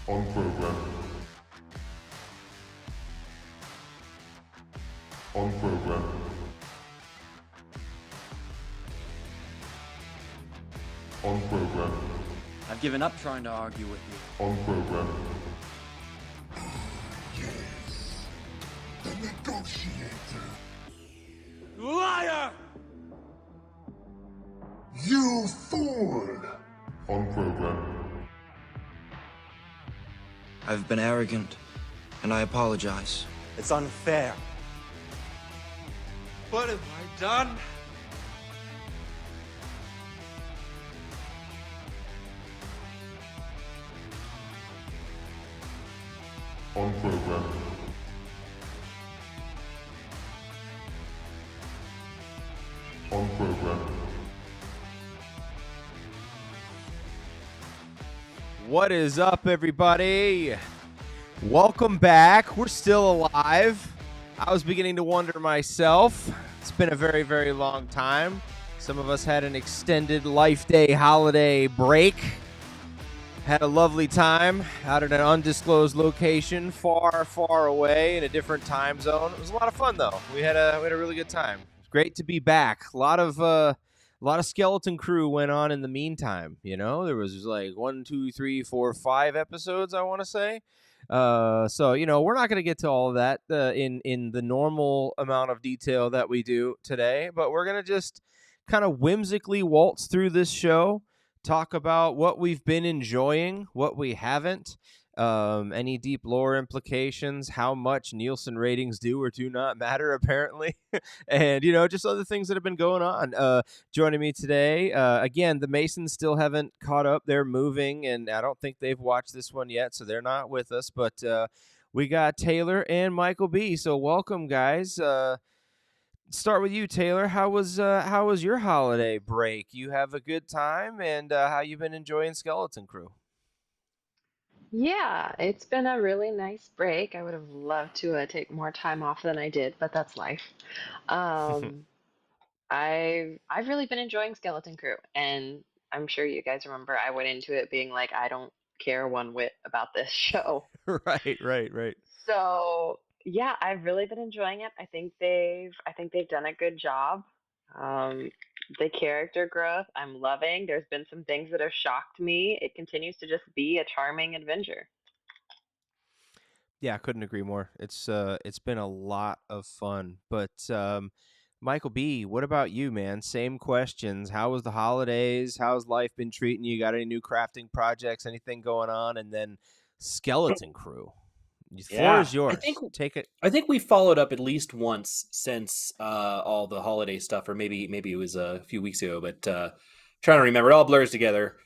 On program. On program. On program. I've given up trying to argue with you. On program. Yes, the negotiator. Liar! You fool! On program. I've been arrogant, and I apologize. It's unfair. What have I done? On program. On program. What is up, everybody? Welcome back. We're still alive. I was beginning to wonder myself. It's been a very, very long time. Some of us had an extended Life Day holiday break. Had a lovely time out at an undisclosed location far, far away in a different time zone. It was a lot of fun, though. We had a really good time. It's great to be back. A lot of Skeleton Crew went on in the meantime. You know, there was like 1, 2, 3, 4, 5 episodes, I want to say. So you know, we're not going to get to all of that in the normal amount of detail that we do today, but we're going to just kind of whimsically waltz through this show, talk about what we've been enjoying, what we haven't, any deep lore implications, how much Nielsen ratings do or do not matter, apparently, and, you know, just other things that have been going on. Joining me today, again, the Masons still haven't caught up. They're moving, and I don't think they've watched this one yet, so they're not with us, but we got Taylor and Michael B. So welcome, guys. Start with you, Taylor. How was your holiday break? You have a good time, and how you been enjoying Skeleton Crew? Yeah, it's been a really nice break. I would have loved to take more time off than I did, but that's life. Um, I've really been enjoying Skeleton Crew, and I'm sure you guys remember I went into it being like, I don't care one whit about this show. Right. So yeah, I've really been enjoying it. I think they've done a good job. Um, the character growth I'm loving. There's been some things that have shocked me. It continues to just be a charming adventure. Yeah, I couldn't agree more. It's been a lot of fun. But Michael B, what about you, man? Same questions. How was the holidays? How's life been treating you? Got any new crafting projects? Anything going on? And then Skeleton Crew. The floor Yeah, is yours. Take it. I think we followed up at least once since all the holiday stuff, or maybe it was a few weeks ago. But trying to remember, it all blurs together.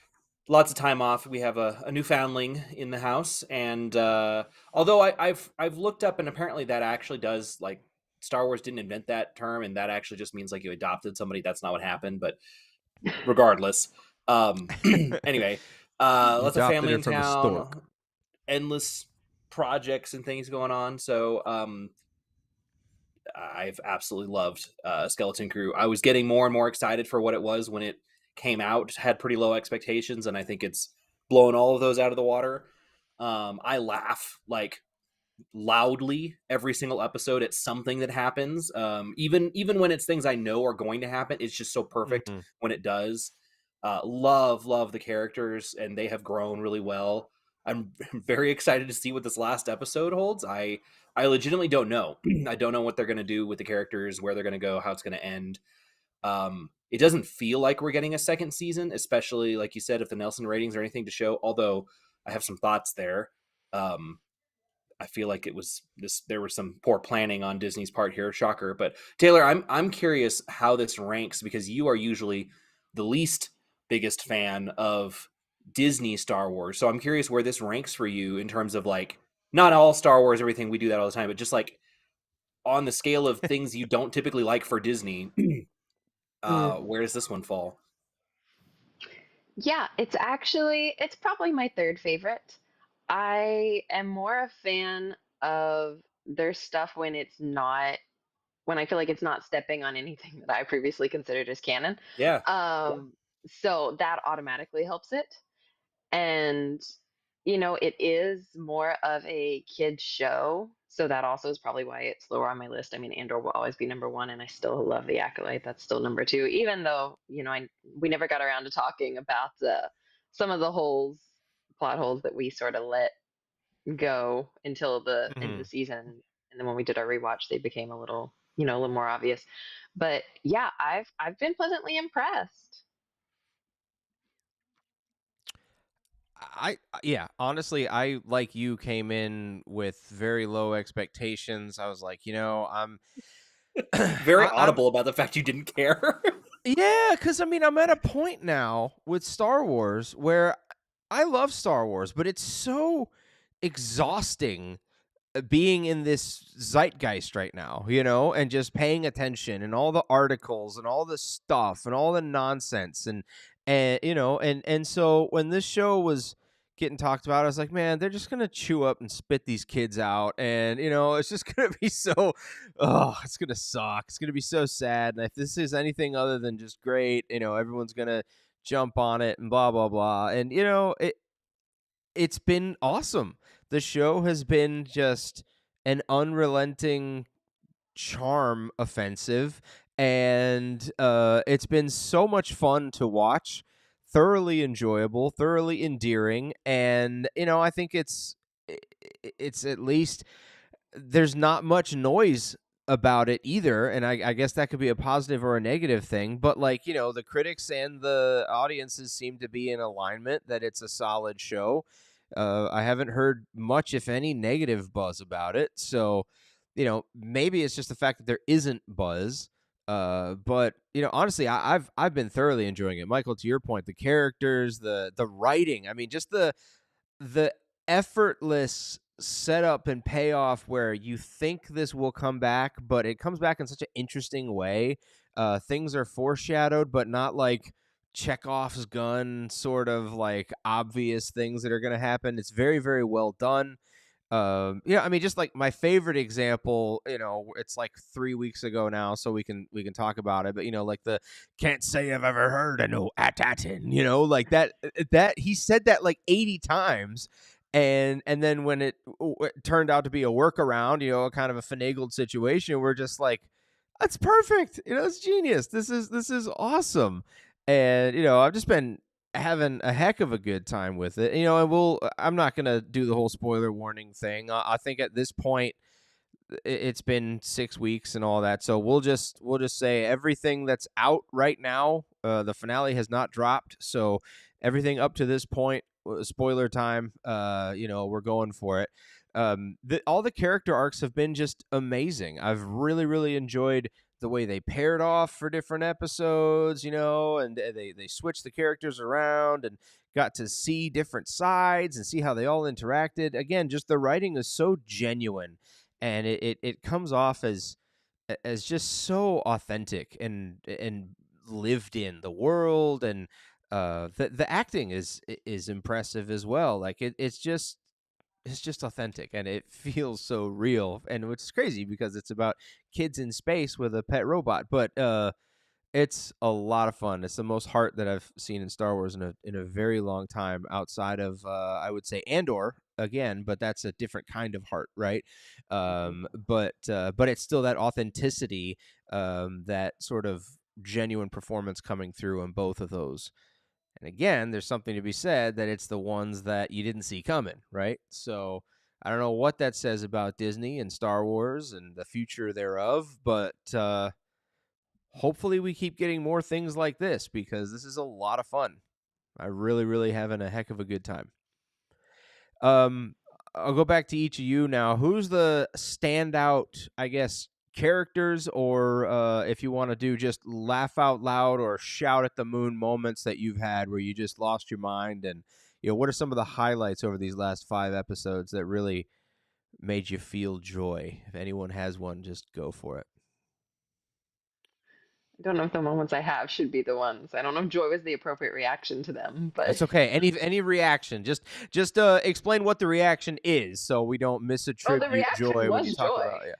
Lots of time off. We have a new foundling in the house, and although I've looked up, and apparently that actually does, like, Star Wars didn't invent that term, and that actually just means like you adopted somebody. That's not what happened, but regardless, anyway, You lots of adopted family her in from a stork. town, endless projects and things going on. So I've absolutely loved Skeleton Crew. I was getting more and more excited for what it was when it came out. Had pretty low expectations, and I think it's blown all of those out of the water. I laugh like loudly every single episode at something that happens. Even when it's things I know are going to happen, it's just so perfect Mhm. when it does. Love the characters, and they have grown really well. I'm very excited to see what this last episode holds. I legitimately don't know. I don't know what they're going to do with the characters, where they're going to go, how it's going to end. It doesn't feel like we're getting a second season, especially like you said, if the Nelson ratings are anything to show. Although I have some thoughts there. Um, I feel like it was this. There was some poor planning on Disney's part here. Shocker. But Taylor, I'm curious how this ranks, because you are usually the least biggest fan of Disney Star Wars. So I'm curious where this ranks for you in terms of, like, not all Star Wars, everything, we do that all the time, but just like on the scale of things you don't typically like for Disney. Mm. Where does this one fall? Yeah, it's probably my third favorite. I am more a fan of their stuff when when I feel like it's not stepping on anything that I previously considered as canon. Yeah. So that automatically helps it. And it is more of a kid's show, so that also is probably why it's lower on my list. I mean, Andor will always be number one, and I still love The Acolyte. That's still number two, even though we never got around to talking about some of the plot holes that we sort of let go until the end of Mhm. the season, and then when we did our rewatch, they became a little more obvious. But yeah, I've been pleasantly impressed. Yeah, honestly, I like you came in with very low expectations. I was like, I'm Very I'm audible about the fact you didn't care. yeah, cuz I mean, I'm at a point now with Star Wars where I love Star Wars, but it's so exhausting being in this zeitgeist right now, and just paying attention and all the articles and all the stuff and all the nonsense and so when this show was getting talked about, I was like, man, they're just gonna chew up and spit these kids out, and it's just gonna be so, oh, it's gonna suck. It's gonna be so sad, and if this is anything other than just great, everyone's gonna jump on it and blah blah blah, and it's been awesome. The show has been just an unrelenting charm offensive, and it's been so much fun to watch, thoroughly enjoyable, thoroughly endearing, and I think it's at least there's not much noise about it either, and I guess that could be a positive or a negative thing, but like the critics and the audiences seem to be in alignment that it's a solid show. I haven't heard much, if any, negative buzz about it, so maybe it's just the fact that there isn't buzz. But honestly, I've been thoroughly enjoying it. Michael, to your point, the characters, the writing, I mean, just the effortless setup and payoff where you think this will come back, but it comes back in such an interesting way. Things are foreshadowed, but not like Chekhov's gun sort of like obvious things that are going to happen. It's very, very well done. I mean, just like my favorite example, it's like 3 weeks ago now, so we can talk about it. But like the can't say I've ever heard of no Atatin, like that he said that like 80 times, and then when it turned out to be a workaround, a kind of a finagled situation, we're just like, that's perfect, it's genius. This is awesome, and I've just been having a heck of a good time with it. And I'm not going to do the whole spoiler warning thing. I think at this point it's been 6 weeks and all that. So we'll just say everything that's out right now, the finale has not dropped. So everything up to this point, spoiler time, we're going for it. All the character arcs have been just amazing. I've really, really enjoyed the way they paired off for different episodes, and they switched the characters around and got to see different sides and see how they all interacted. Again, just the writing is so genuine, and it comes off as just so authentic and lived in the world, and the acting is impressive as well. Like it's just authentic, and it feels so real, and which is crazy because it's about kids in space with a pet robot, but it's a lot of fun. It's the most heart that I've seen in Star Wars in a very long time, outside of I would say Andor again, but that's a different kind of heart, right? But it's still that authenticity, that sort of genuine performance coming through in both of those. And again, there's something to be said that it's the ones that you didn't see coming, right? So I don't know what that says about Disney and Star Wars and the future thereof, but hopefully we keep getting more things like this, because this is a lot of fun. I really, really having a heck of a good time. I'll go back to each of you now. Who's the standout, I guess, characters, or if you want to do just laugh out loud or shout at the moon moments that you've had where you just lost your mind, and what are some of the highlights over these last 5 episodes that really made you feel joy? If anyone has one, just go for it. I don't know if the moments I have should be the ones. I don't know if joy was the appropriate reaction to them, but It's okay. Any reaction, just explain what the reaction is, so we don't the misattribute reaction joy when you was talk joy. about it.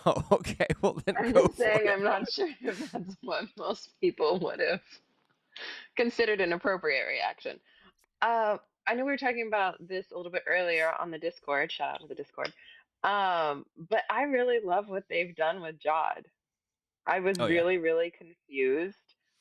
Oh, okay. Well, then I'm go just for saying it. I'm not sure if that's what most people would have considered an appropriate reaction. I know we were talking about this a little bit earlier on the Discord. Shout out to the Discord. But I really love what they've done with Jod. I was Oh yeah. really, really confused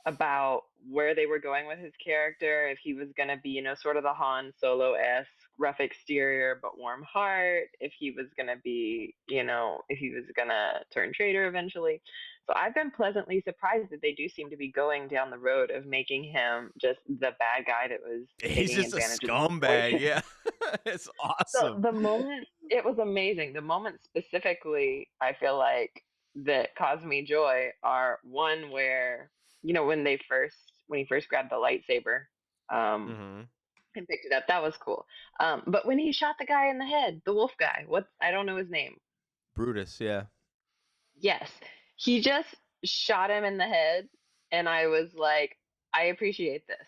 about where they were going with his character, if he was going to be, sort of the Han Solo-esque rough exterior but warm heart, if he was going to be, if he was going to turn traitor eventually. So I've been pleasantly surprised that they do seem to be going down the road of making him just the bad guy that was He's taking just a advantage of the scumbag. situation. Yeah. It's So awesome. the moment, it was amazing. The moments specifically, I feel like, that caused me joy are one where, when he first grabbed the lightsaber, um, Hmm. and picked it up, that was cool. But when he shot the guy in the head, the wolf guy, I don't know his name. Brutus. Yeah. Yes, he just shot him in the head, and I was like, I appreciate this.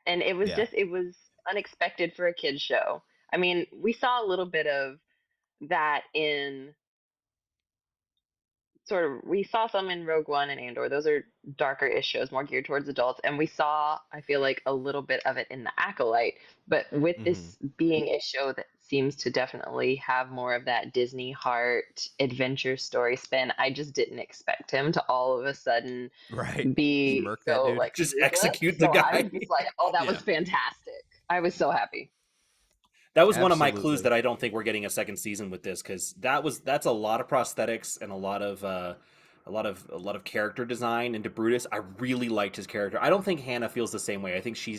And Yeah. it was unexpected for a kids show. I mean, we saw a little bit of that in we saw some in Rogue One and Andor. Those are darker-ish shows, more geared towards adults, and we saw, I feel like, a little bit of it in The Acolyte. But with Hmm. this being a show that seems to definitely have more of that Disney heart adventure story spin, I just didn't expect him to all of a sudden Right. be Murk that so dude. like Just ruthless. execute the So I guy. was just like, oh, that was Yeah. fantastic. I was so happy. That was one of my clues Absolutely. that I don't think we're getting a second season with this, because that's a lot of prosthetics and a lot of character design into Brutus. I really liked his character. I don't think Hannah feels the same way. I think she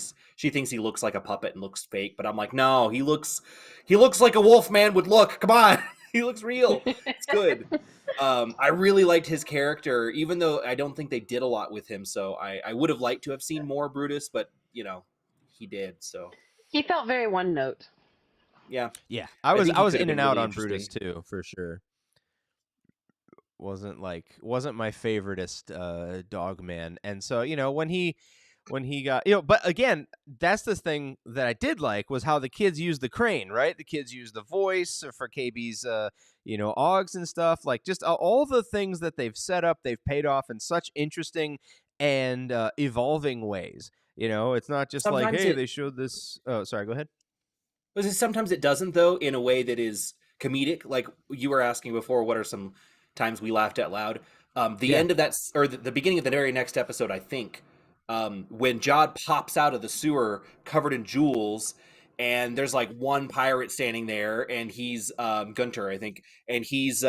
thinks he looks like a puppet and looks fake, but I'm like, no, he looks like a wolf man would look. Come on, he looks real. It's good. I really liked his character, even though I don't think they did a lot with him. So I would have liked to have seen more Brutus, but he did. So He felt very one note. yeah. Yeah. I I think was he could have in been and out really on Brutus interesting. too, for sure. Wasn't my favoriteest dog man. And so, when he got, but again, that's the thing that I did like was how the kids used the crane, right? The kids used the voice for KB's Augs and stuff, like just all the things that they've set up, they've paid off in such interesting and evolving ways. It's not just like, Sometimes hey, it they showed this. Oh, sorry, go ahead. sometimes it doesn't, though, in a way that is comedic. Like you were asking before, what are some times we laughed out loud? The Yeah. end of that, or the beginning of the very next episode, I think, when Jod pops out of the sewer covered in jewels, and there's like one pirate standing there, and he's Gunter, I think, and he's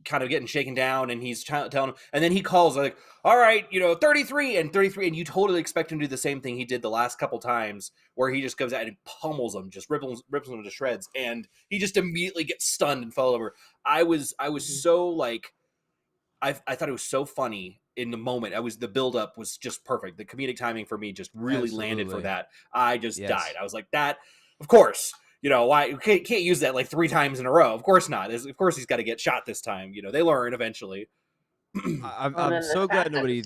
kind of getting shaken down, and he's telling him, and then he calls like, all right, 33 and 33, and you totally expect him to do the same thing he did the last couple times, where he just goes out and pummels him, just rips him to shreds, and he just immediately gets stunned and fell over. I was so like, I thought it was so funny in the moment. The build up was just perfect. The comedic timing for me just really landed for Absolutely. that. I just Yes. died. I was like, that, of course. Why you can't use that like 3 times in a row? Of course not. Of course he's got to get shot this time. They learn eventually. I'm Well, then so this glad past nobody.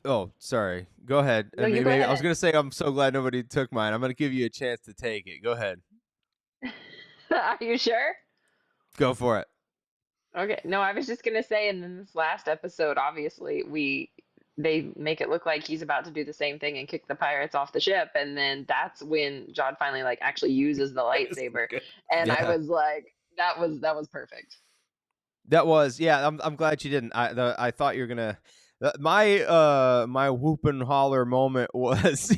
Oh, sorry. Go ahead. No, I you mean, go maybe I was ahead. gonna say I'm so glad nobody took mine. I'm gonna give you a chance to take it. Go ahead. Are you sure? Go for it. Okay. No, I was just gonna say, in this last episode, obviously, they make it look like he's about to do the same thing and kick the pirates off the ship, and then that's when Jod finally like actually uses the lightsaber, and I Yeah. was like, that was perfect. That was, yeah. I'm glad you didn't. I thought you were gonna. My whoop and holler moment was,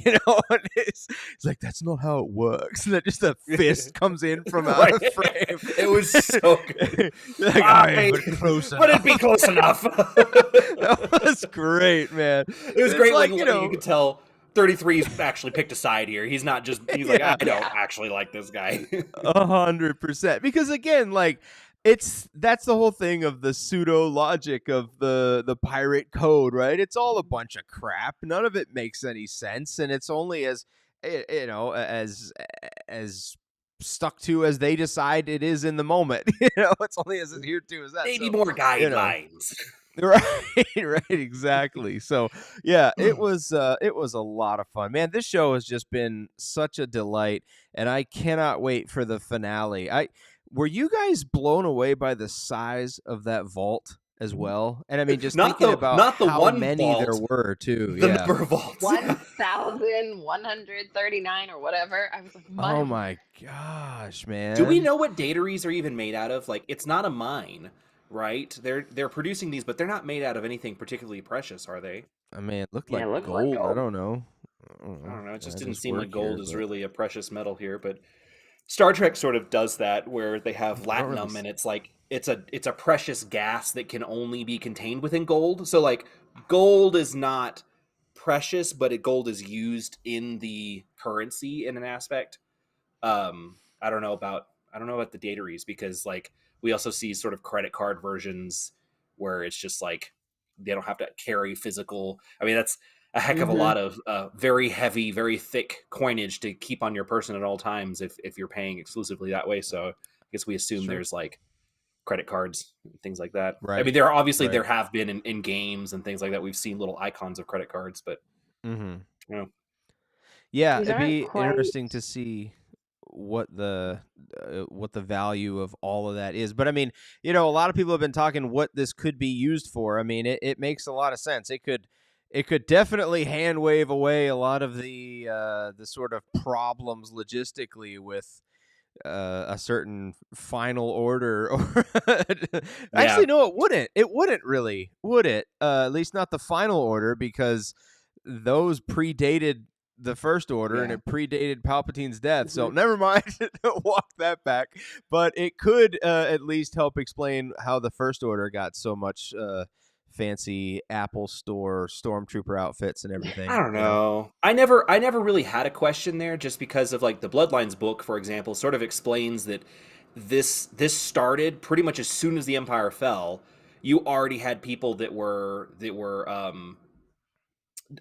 it's like that's not how it works. And then just a fist comes in from out of frame. It was so good. Like, I- but close Would it enough. be close enough? That was great, man. It was It's great, like, like, you could tell 33's actually picked a side here. He's not just, he's like, Yeah. I don't actually like this guy. 100%. Because again, like that's the whole thing of the pseudo logic of the pirate code, right? It's all a bunch of crap. None of it makes any sense, and it's only as as stuck to as they decide it is in the moment. It's only as adhered to as that. Maybe So, more guidelines. right, exactly. So yeah, it was a lot of fun, man. This show has just been such a delight, and I cannot wait for the finale. Were you guys blown away by the size of that vault as well. And I mean, just Not thinking the- about not the how one many vault, there were too. The Yeah. number of vaults. 1,139 or whatever. I was like, Oh my gosh, man. Do we know what dataries are even made out of? Like, it's not a mine, right? They're producing these, but they're not made out of anything particularly precious, are they? I mean, it looked Yeah, like it looked gold. like I gold. don't know. I don't know. It just At didn't his seem like work gold here, is but- really a precious metal here, but Star Trek sort of does that where they have I don't really latinum and it's like it's a precious gas that can only be contained within gold. So like gold is not precious, but gold is used in the currency in an aspect. I don't know about the dataries because like we also see sort of credit card versions where it's just like they don't have to carry physical. I mean, that's a heck of a lot of very heavy, very thick coinage to keep on your person at all times if you're paying exclusively that way. So I guess we assume Sure. there's like credit cards and things like that. I Right. mean, there are obviously Right. there have been in games and things like that. We've seen little icons of credit cards, but Mm-hmm. you know, Yeah, These it'd aren't be quite- interesting to see what the value of all of that is. But I mean, you know, a lot of people have been talking what this could be used for. I mean, it makes a lot of sense. It could definitely hand wave away a lot of the sort of problems logistically with a certain final order. Or actually, no, it wouldn't. It wouldn't really, would it? At least not the final order, because those predated the first order and Yeah. it predated Palpatine's death. So never mind, walk that back. But it could at least help explain how the first order got so much fancy Apple Store stormtrooper outfits and everything. I don't you know. I never really had a question there, just because of like the Bloodlines book, for example, sort of explains that this started pretty much as soon as the Empire fell. You already had people that were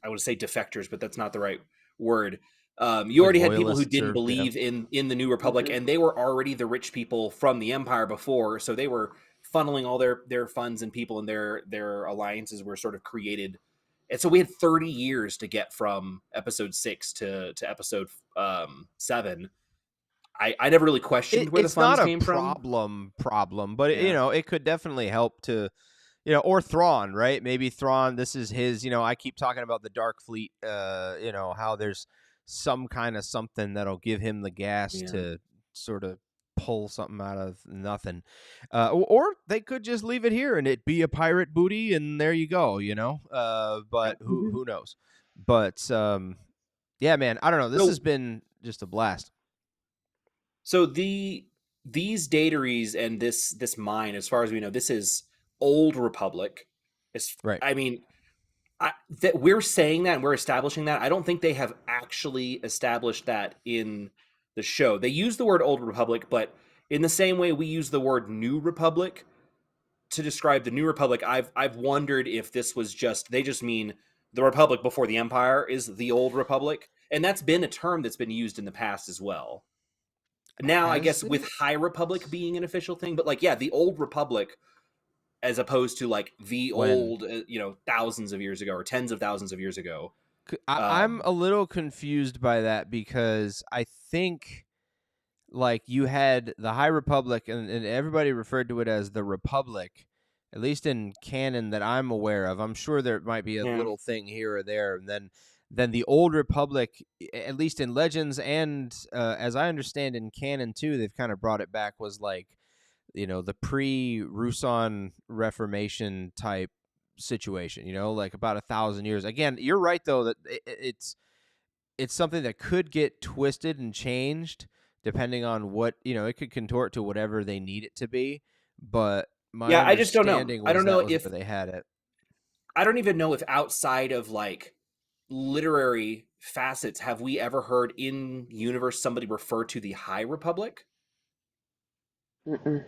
I would say defectors, but that's not the right word. You Like already had people who loyalists didn't or- believe in the New Republic, and they were already the rich people from the Empire before, so they were funneling all their funds and people, and their alliances were sort of created. And so we had 30 years to get from episode 6 to episode 7. I never really questioned where the it's funds not a came problem, but you Yeah. know, it could definitely help to, you know, or Thrawn, right? Maybe Thrawn, this is his, you know, I keep talking about the Dark Fleet, you know, how there's some kind of something that'll give him the gas Yeah. to sort of pull something out of nothing. Or they could just leave it here and it be a pirate booty and there you go, you know? But who knows? But yeah, man, I don't know. This So- has been just a blast. So these dataries and this mine, as far as we know, this is Old Republic. Right. I mean, that we're saying that and we're establishing that. I don't think they have actually established that in the show. They use the word Old Republic, but in the same way we use the word New Republic to describe the New Republic, I've wondered if this was they just mean the Republic before the Empire is the Old Republic, and that's been a term that's been used in the past as well. Now, I Has guess it? with High Republic being an official thing, but like, yeah, the Old Republic, as opposed to like the When- old, thousands of years ago or tens of thousands of years ago. I'm a little confused by that because I think like you had the High Republic and everybody referred to it as the Republic, at least in canon that I'm aware of. I'm sure there might be a Yeah. little thing here or there. And then the Old Republic, at least in Legends and as I understand in canon too, they've kind of brought it back, was like, you know, the pre-Rusan Reformation type situation, you know, like about 1,000 years. Again, you're right though that it's something that could get twisted and changed depending on what, you know, it could contort to whatever they need it to be. But my Yeah, I just don't know. understanding I don't was that know was if- where they had it. I don't even know if outside of like literary facets have we ever heard in universe somebody refer to the High Republic. Mm-mm.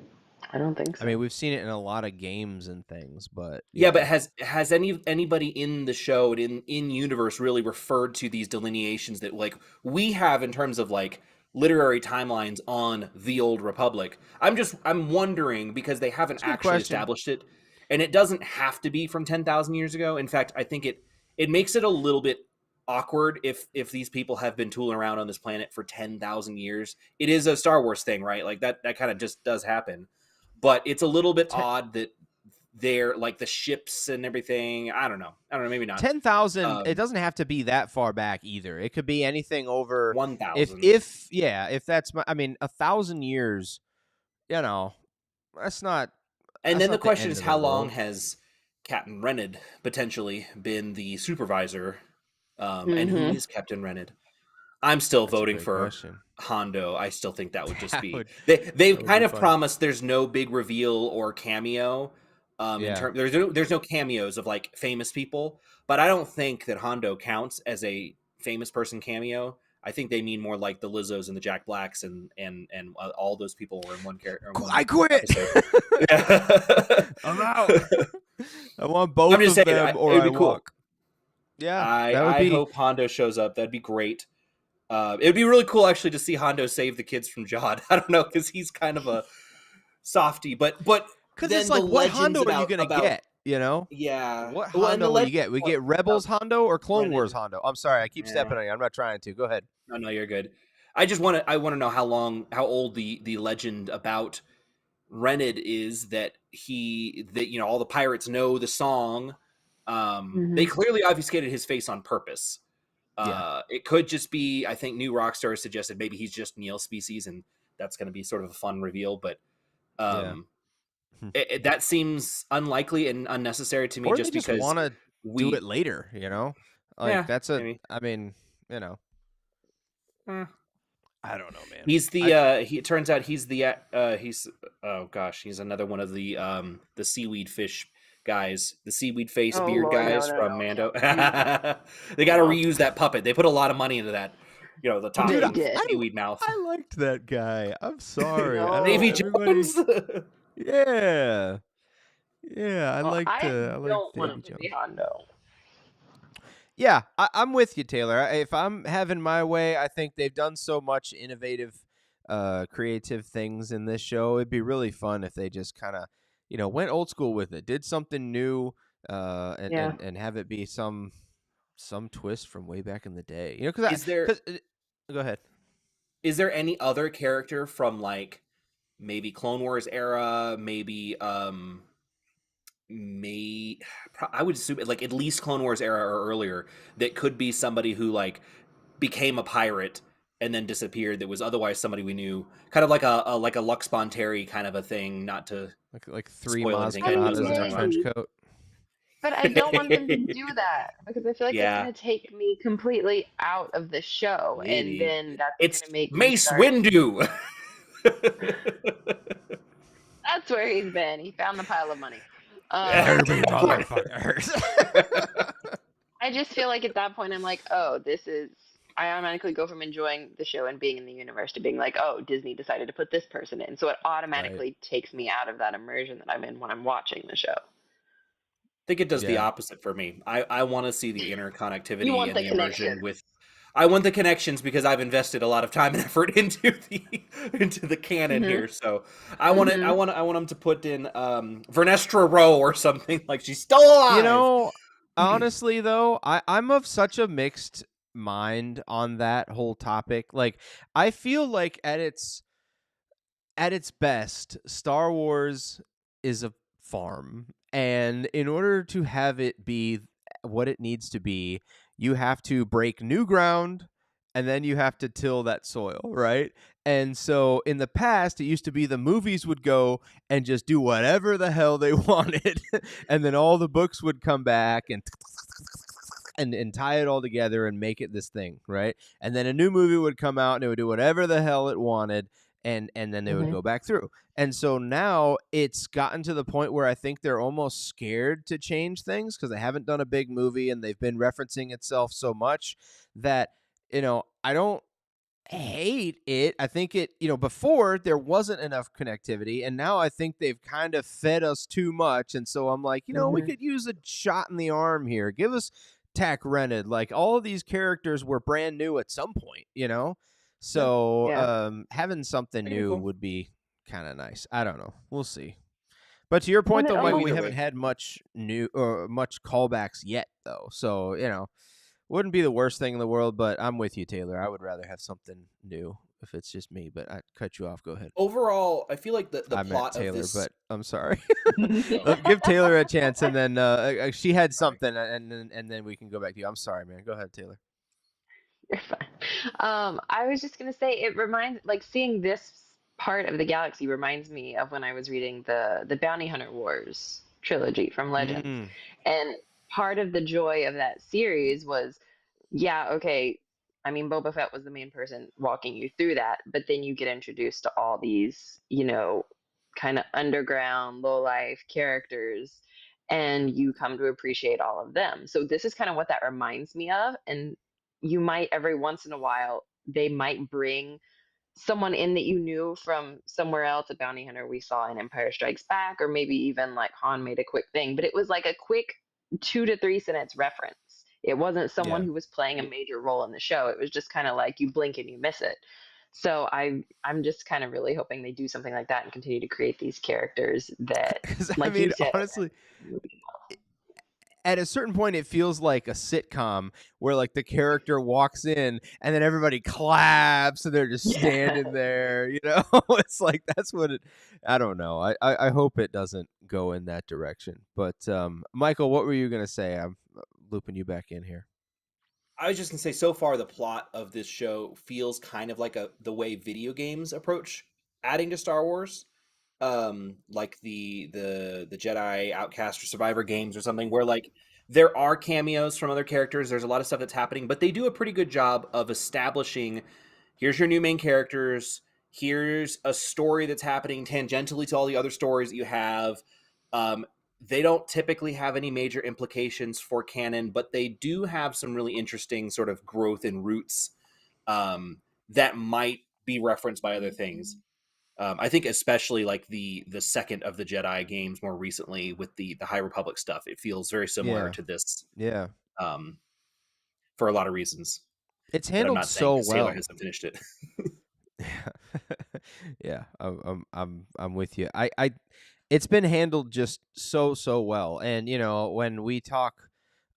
I don't think so. I mean, we've seen it in a lot of games and things, but Yeah, but has anybody in the show and in universe really referred to these delineations that like we have in terms of like literary timelines on the Old Republic? I'm wondering because they haven't That's a good actually question. established it, and it doesn't have to be from 10,000 years ago. In fact, I think it makes it a little bit awkward if these people have been tooling around on this planet for 10,000 years. It is a Star Wars thing, right? Like that kind of just does happen. But it's a little bit odd that their like the ships and everything. I don't know. Maybe not. 10,000. It doesn't have to be that far back either. It could be anything over 1,000. If that's 1,000 years. You know, that's not. And that's then the not question end is, of how the long world. has Captain Rened potentially been the supervisor? And who is Captain Rened? I'm still That's a voting great for question. Hondo. I still think that would just That be would- they've would kind be of fun. promised there's no big reveal or cameo. In Yeah. terms, there's no cameos of like famous people, but I don't think that Hondo counts as a famous person cameo. I think they mean more like the Lizzos and the Jack Blacks and all those people were in one character. I quit. I'm out. I want both I'm just of saying, them, or it'd I be cool. walk. Yeah, that would I be. hope Hondo shows up. That'd be great. It'd be really cool actually to see Hondo save the kids from Jod. I don't know, because he's kind of a softie, but Because then it's like, the what legends Hondo are you gonna about- get? You know, Yeah, what Well, and Hondo the will you get? We get Rebels about Hondo or Clone Rened. Wars Hondo? I'm sorry, I keep Yeah. stepping on you. I'm not trying to. Go ahead. No, you're good. I want to know how old the legend about Rened is, that all the pirates know the song. They clearly obfuscated his face on purpose. It could just be, I think New Rockstar suggested maybe he's just Neil species, and that's going to be sort of a fun reveal. But that seems unlikely and unnecessary to me, Or just they just because want to do it later. You know, like Yeah, that's maybe. I mean, you know. I don't know, man. He's the it turns out he's the he's oh gosh, he's another one of the seaweed fish guys, the seaweed face Oh, beard Lord, guys no, from no. Mando. They got to reuse that puppet. They put a lot of money into that. The top They did. seaweed mouth. I liked that guy. I'm sorry. No. I don't- Davy everybody- Jones. Yeah. Yeah, I Well, liked I I liked don't want Davy him to Jones. be Hondo. Yeah, I'm with you, Taylor. If I'm having my way, I think they've done so much innovative, creative things in this show. It'd be really fun if they just kind of, went old school with it, did something new, and have it be some twist from way back in the day. Is there Go ahead. Is there any other character from like maybe Clone Wars era, maybe I would assume like at least Clone Wars era or earlier, that could be somebody who like became a pirate and then disappeared, that was otherwise somebody we knew, kind of like a Lux Bonteri kind of a thing, not to Like three spoil Maz anything. Kanadas in a Yeah. trench coat. But I don't want them to do that because I feel like Yeah. it's going to take me completely out of the show, Maybe. and then that's It's going to make me Mace start- Windu. That's where he's been. He found the pile of money. Motherfuckers. I just feel like at that point I'm like, oh, I automatically go from enjoying the show and being in the universe to being like, oh, Disney decided to put this person in. So it automatically takes me out of that immersion that I'm in when I'm watching the show. I think it does the Yeah. opposite for me. I want to see the interconnectivity You want and the the immersion connection. with. I want the connections because I've invested a lot of time and effort into the canon Mhm. here. So I want it. I want them to put in Vernestra Rowe or something, like she's still alive. Honestly though, I'm of such a mixed mind on that whole topic. Like, I feel like at its best, Star Wars is a farm, and in order to have it be what it needs to be, you have to break new ground, and then you have to till that soil, right? And so in the past, it used to be the movies would go and just do whatever the hell they wanted, and then all the books would come back and tie it all together and make it this thing, right? And then a new movie would come out and it would do whatever the hell it wanted, and then they would go back through. And so now it's gotten to the point where I think they're almost scared to change things because they haven't done a big movie and they've been referencing itself so much that, I don't hate it. I think it, before there wasn't enough connectivity, and now I think they've kind of fed us too much. And so I'm like, we could use a shot in the arm here. Give us Tack Rened. Like, all of these characters were brand new at some point, So having something Pretty new cool. would be kind of nice. I don't know. We'll see. But to your point, Well, though, it Michael, we almost- haven't had much new or much callbacks yet, though. So, wouldn't be the worst thing in the world, but I'm with you, Taylor. I would rather have something new if it's just me, but I cut you off. Go ahead. Overall, I feel like the I meant plot Taylor, of this. but I'm sorry. Give Taylor a chance, and then she had something, and then we can go back to you. I'm sorry, man. Go ahead, Taylor. You're fine. I was just gonna say it reminds like seeing this part of the galaxy reminds me of when I was reading the Bounty Hunter Wars trilogy from Legends. Mm. And part of the joy of that series was, yeah, okay, I mean Boba Fett was the main person walking you through that, but then you get introduced to all these, kind of underground, low life characters, and you come to appreciate all of them. So this is kind of what that reminds me of. And you might every once in a while they might bring someone in that you knew from somewhere else, a bounty hunter we saw in Empire Strikes Back, or maybe even like Han made a quick thing, but it was like a quick 2 to 3 sentence reference. It wasn't someone Yeah. who was playing a major role in the show. It was just kind of like you blink and you miss it. So I'm just kind of really hoping they do something like that and continue to create these characters that, 'Cause, I like mean, you said, honestly, at a certain point, it feels like a sitcom where like the character walks in and then everybody claps and they're just standing there. It's like that's what it. I don't know. I hope it doesn't go in that direction. But Michael, what were you gonna say? I'm looping you back in here. I was just gonna say, so far the plot of this show feels kind of like the way video games approach adding to Star Wars, like the Jedi Outcast or Survivor games or something, where like there are cameos from other characters. There's a lot of stuff that's happening, but they do a pretty good job of establishing. Here's your new main characters. Here's a story that's happening tangentially to all the other stories that you have. They don't typically have any major implications for canon, but they do have some really interesting sort of growth and roots that might be referenced by other things. I think especially like the second of the Jedi games more recently with the High Republic stuff, it feels very similar to this. Yeah. For a lot of reasons. It's But I'm handled not saying so 'cause Taylor well. hasn't finished it. Yeah, I'm with you. It's been handled just so well. And when we talk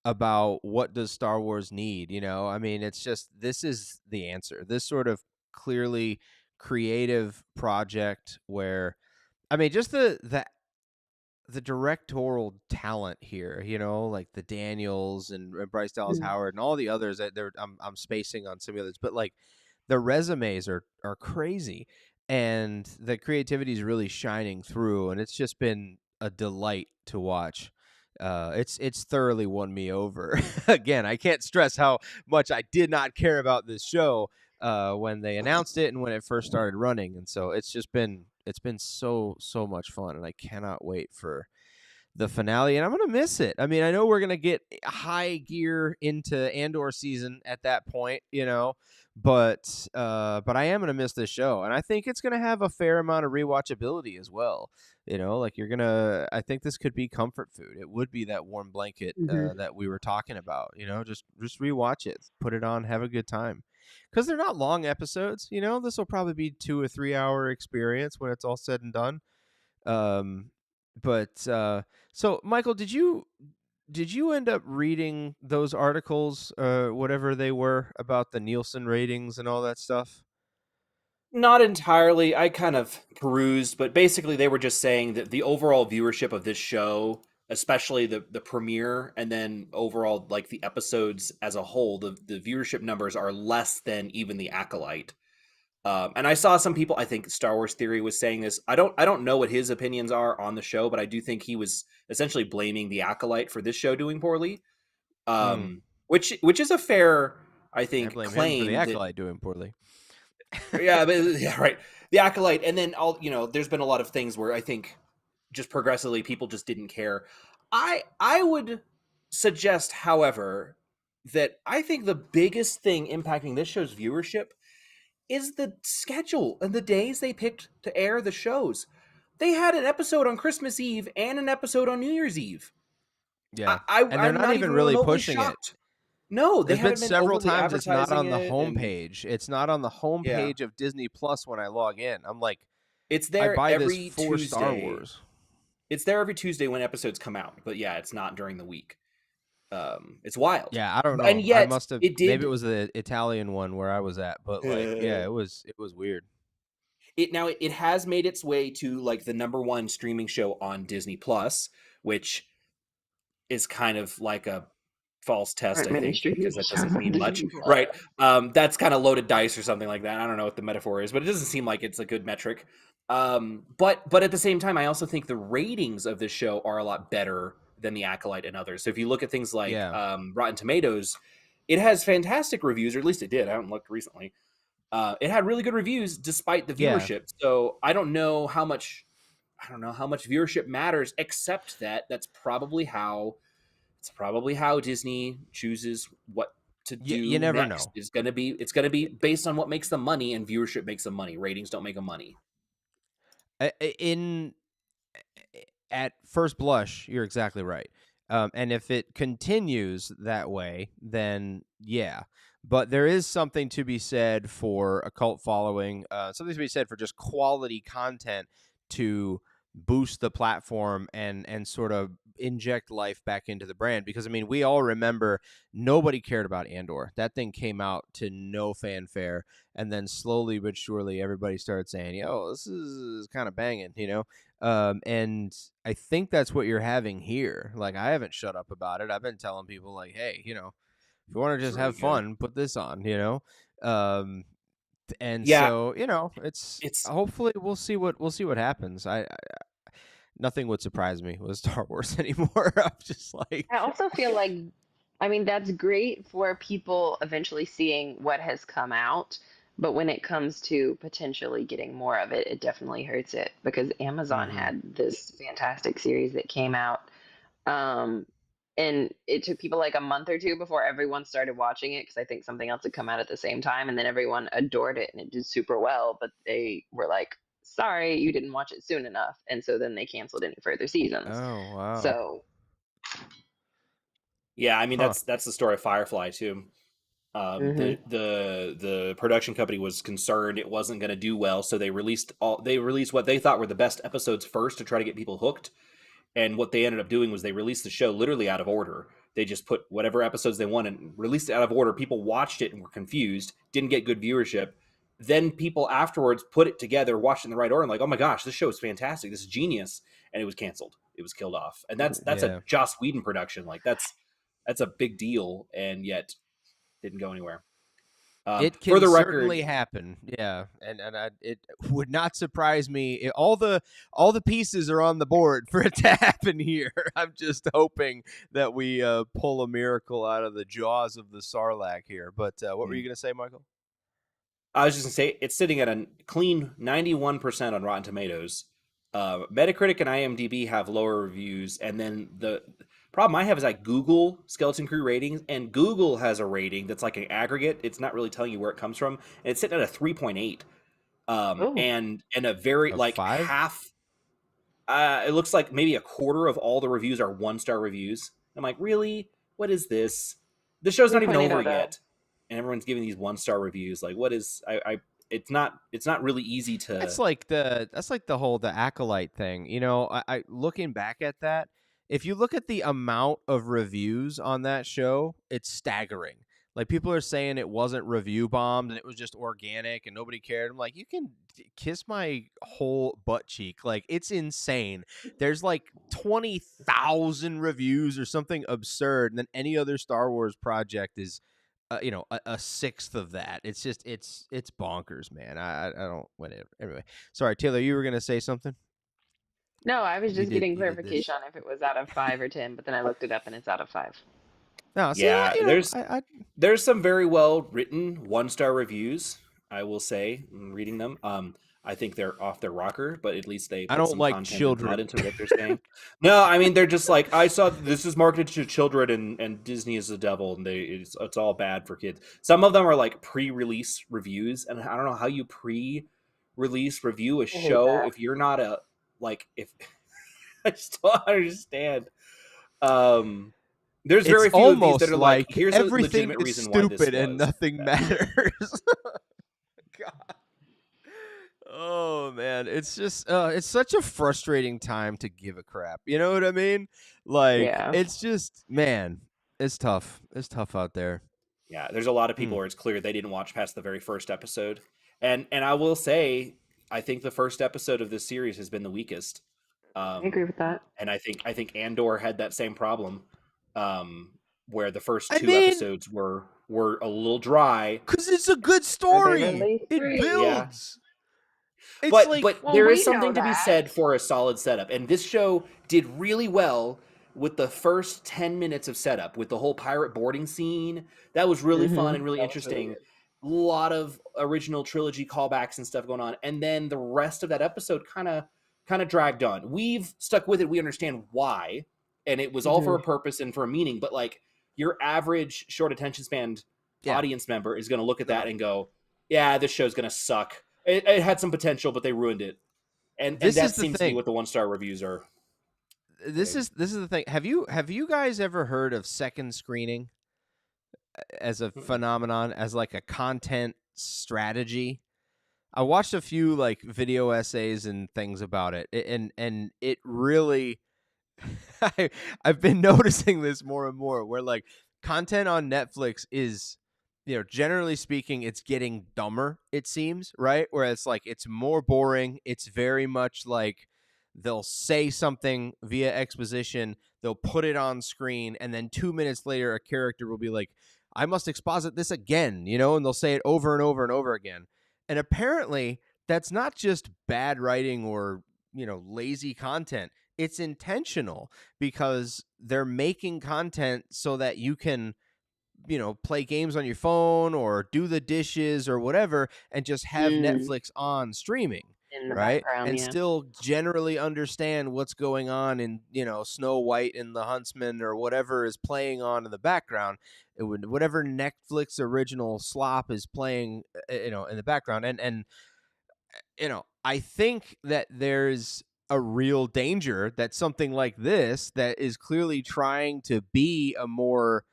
about what does Star Wars need, I mean, it's just this is the answer. This sort of clearly creative project where, I mean, just the directorial talent here, like the Daniels and Bryce Dallas Howard and all the others that I'm spacing on some of the others, but like the resumes are crazy and the creativity is really shining through, and it's just been a delight to watch. It's thoroughly won me over. Again, I can't stress how much I did not care about this show when they announced it and when it first started running, and so it's been so much fun, and I cannot wait for the finale, and I'm gonna miss it. I mean, I know we're gonna get high gear into Andor season at that point, but I am gonna miss this show, and I think it's gonna have a fair amount of rewatchability as well. Like I think this could be comfort food. It would be that warm blanket that we were talking about. Just rewatch it, put it on, have a good time, because they're not long episodes. This will probably be 2 or 3 hour experience when it's all said and done. But so Michael, did you end up reading those articles, whatever they were, about the Nielsen ratings and all that stuff? Not entirely. I kind of perused, but basically they were just saying that the overall viewership of this show, especially the premiere, and then overall like the episodes as a whole, the viewership numbers are less than even the Acolyte. And I saw some people, I think Star Wars Theory was saying this. I don't know what his opinions are on the show, but I do think he was essentially blaming the Acolyte for this show doing poorly. Which is a fair, I think, I blame claim him for the that- Acolyte doing poorly. yeah, right. The Acolyte, and then there's been a lot of things where I think just progressively people just didn't care. I would suggest, however, that I think the biggest thing impacting this show's viewership is the schedule and the days they picked to air the shows. They had an episode on Christmas Eve and an episode on New Year's Eve. Yeah, And they're not even really remotely pushing shocked. No, they There's haven't been several overly times it's not on the advertising it, and homepage. It's not on the homepage of Disney Plus when I log in. I'm like, It's there I buy every this for Tuesday. Star Wars. It's there every Tuesday when episodes come out, but yeah, it's not during the week. It's wild. Yeah, I don't know. And I yet must have it did. maybe it was the Italian one where I was at, but like yeah, it was weird. It has made its way to like the #1 streaming show on Disney Plus, which is kind of like a false test, I think, because that doesn't mean much, right? That's kind of loaded dice or something like that. I don't know what the metaphor is, but it doesn't seem like it's a good metric. But at the same time, I also think the ratings of this show are a lot better than The Acolyte and others. So if you look at things like Rotten Tomatoes, it has fantastic reviews, or at least it did. I haven't looked recently. It had really good reviews despite the viewership. So I don't know how much viewership matters, except that that's probably how Disney chooses what to do. You never next. know. It's gonna be based on what makes them money, and viewership makes them money. Ratings don't make them money. At first blush, you're exactly right. And if it continues that way, then yeah. But there is something to be said for a cult following, something to be said for just quality content to boost the platform and sort of inject life back into the brand. Because, I mean, we all remember nobody cared about Andor. That thing came out to no fanfare. And then slowly but surely, everybody started saying, yo, this is kind of banging, you know? And I think that's what you're having here. Like, I haven't shut up about it. I've been telling people, like, hey, you know, if you want to just have fun, put this on, you know? And so, you know, it's hopefully we'll see what happens. I nothing would surprise me with Star Wars anymore. I'm just like, I also feel like, I mean, that's great for people eventually seeing what has come out, but when it comes to potentially getting more of it, it definitely hurts it, because Amazon had this fantastic series that came out, and it took people like a month or two before everyone started watching it, because I think something else had come out at the same time, and then everyone adored it and it did super well, but they were like, sorry, you didn't watch it soon enough, and so then they canceled any further seasons. oh wow. So Yeah, I mean that's the story of Firefly too. The production company was concerned it wasn't going to do well, so they released what they thought were the best episodes first to try to get people hooked. And what they ended up doing was they released the show literally out of order. They just put whatever episodes they wanted and released it out of order. People watched it and were confused, didn't get good viewership. Then people afterwards put it together, watched it in the right order, and like, oh my gosh, this show is fantastic. This is genius. And it was canceled. It was killed off. And that's a Joss Whedon production. Like that's a big deal, and yet didn't go anywhere. It can certainly happen, yeah, and it would not surprise me. All the pieces are on the board for it to happen here. I'm just hoping that we pull a miracle out of the jaws of the Sarlacc here. But what were you going to say, Michael? I was just going to say it's sitting at a clean 91% on Rotten Tomatoes. Metacritic and IMDb have lower reviews, and then the problem I have is I Google Skeleton Crew ratings, and Google has a rating that's like an aggregate. It's not really telling you where it comes from, and it's sitting at a 3.8. And a very like 5? half. It looks like maybe a quarter of all the reviews are 1-star reviews. I'm like, really? What is this? The show's not even over yet, and everyone's giving these 1-star reviews. Like, what is? It's not really easy to. That's like the whole Acolyte thing. You know, I looking back at that. If you look at the amount of reviews on that show, it's staggering. Like, people are saying it wasn't review bombed and it was just organic and nobody cared. I'm like, you can kiss my whole butt cheek. Like, it's insane. There's like 20,000 reviews or something absurd, and then any other Star Wars project is, a sixth of that. It's just it's bonkers, man. I don't whatever. Anyway, sorry, Taylor, you were gonna say something. no, I was just getting clarification on if it was out of 5 or 10, but then I looked it up and it's out of 5. No, so, yeah, there's some very well written 1-star reviews. I will say, reading them, I think they're off their rocker, but at least they. I don't like children into what they're saying. No, I mean they're just like, I saw this is marketed to children, and Disney is the devil, and it's all bad for kids. Some of them are like pre-release reviews, and I don't know how you pre-release review a show if you're not a if I just don't understand. There's very few of these that are like, here's everything a legitimate is reason why this stupid and was nothing bad. matters. God. Oh man, it's just it's such a frustrating time to give a crap. You know what I mean? Like, it's just, man, It's tough. It's tough out there. Yeah, there's a lot of people Hmm. where it's clear they didn't watch past the very first episode. And I will say, I think the first episode of this series has been the weakest. I agree with that. And I think Andor had that same problem, where the first I two mean- episodes were a little dry. Because it's a good story. released It 3? builds. It's But like, but Well, there we is something know to be that. said for a solid setup, and this show did really well with the first 10 minutes of setup, with the whole pirate boarding scene. That was really fun and really That was really interesting. A lot of original trilogy callbacks and stuff going on, and then the rest of that episode kind of dragged on. We've stuck with it. We understand why, and it was all for a purpose and for a meaning. But like your average short attention span Yeah. audience member is going to look at that and go, "Yeah, this show's going to suck. It had some potential, but they ruined it." And This that is the seems to be thing. what the 1-star reviews are. this is the thing. Have you guys ever heard of second screening as a phenomenon, as like a content strategy? I watched a few like video essays and things about it, and it really I've been noticing this more and more, where like content on Netflix is, generally speaking, it's getting dumber, it seems, right? Where it's like it's more boring. It's very much like they'll say something via exposition, they'll put it on screen, and then 2 minutes later a character will be like, I must exposit this again, and they'll say it over and over and over again. And apparently that's not just bad writing or, lazy content. It's intentional, because they're making content so that you can, play games on your phone or do the dishes or whatever and just have Netflix on streaming, In the right? background, And yeah. still generally understand what's going on in, Snow White and the Huntsman or whatever is playing on in the background. Whatever Netflix original slop is playing, in the background. And I think that there's a real danger that something like this, that is clearly trying to be a more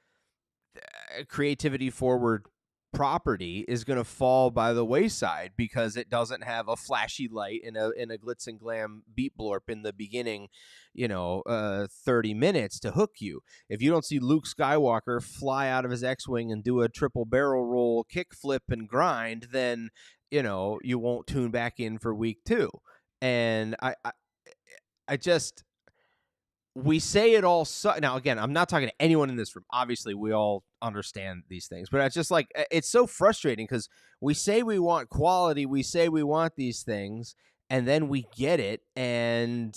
creativity forward property, is going to fall by the wayside because it doesn't have a flashy light and a glitz and glam beat blorp in the beginning, 30 minutes to hook you. If you don't see Luke Skywalker fly out of his X-Wing and do a triple barrel roll, kick flip and grind, then, you won't tune back in for week 2. And I just, we say it all. Now, again, I'm not talking to anyone in this room. Obviously, we all understand these things, but it's just like, it's so frustrating because we say we want quality, we say we want these things, and then we get it, and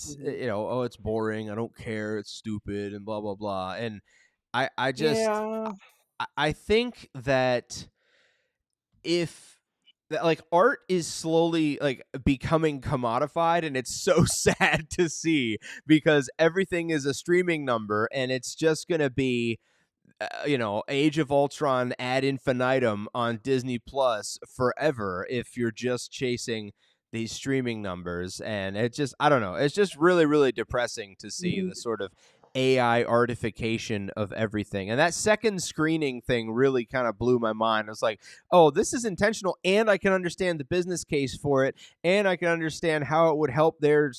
oh, it's boring, I don't care, it's stupid, and blah blah blah. And I just, I think that if, like, art is slowly like becoming commodified, and it's so sad to see, because everything is a streaming number, and it's just gonna be Age of Ultron ad infinitum on Disney Plus forever if you're just chasing these streaming numbers. And it just, I don't know, it's just really, really depressing to see the sort of AI artification of everything. And that second screening thing really kind of blew my mind. I was like, oh, this is intentional, and I can understand the business case for it, and I can understand how it would help their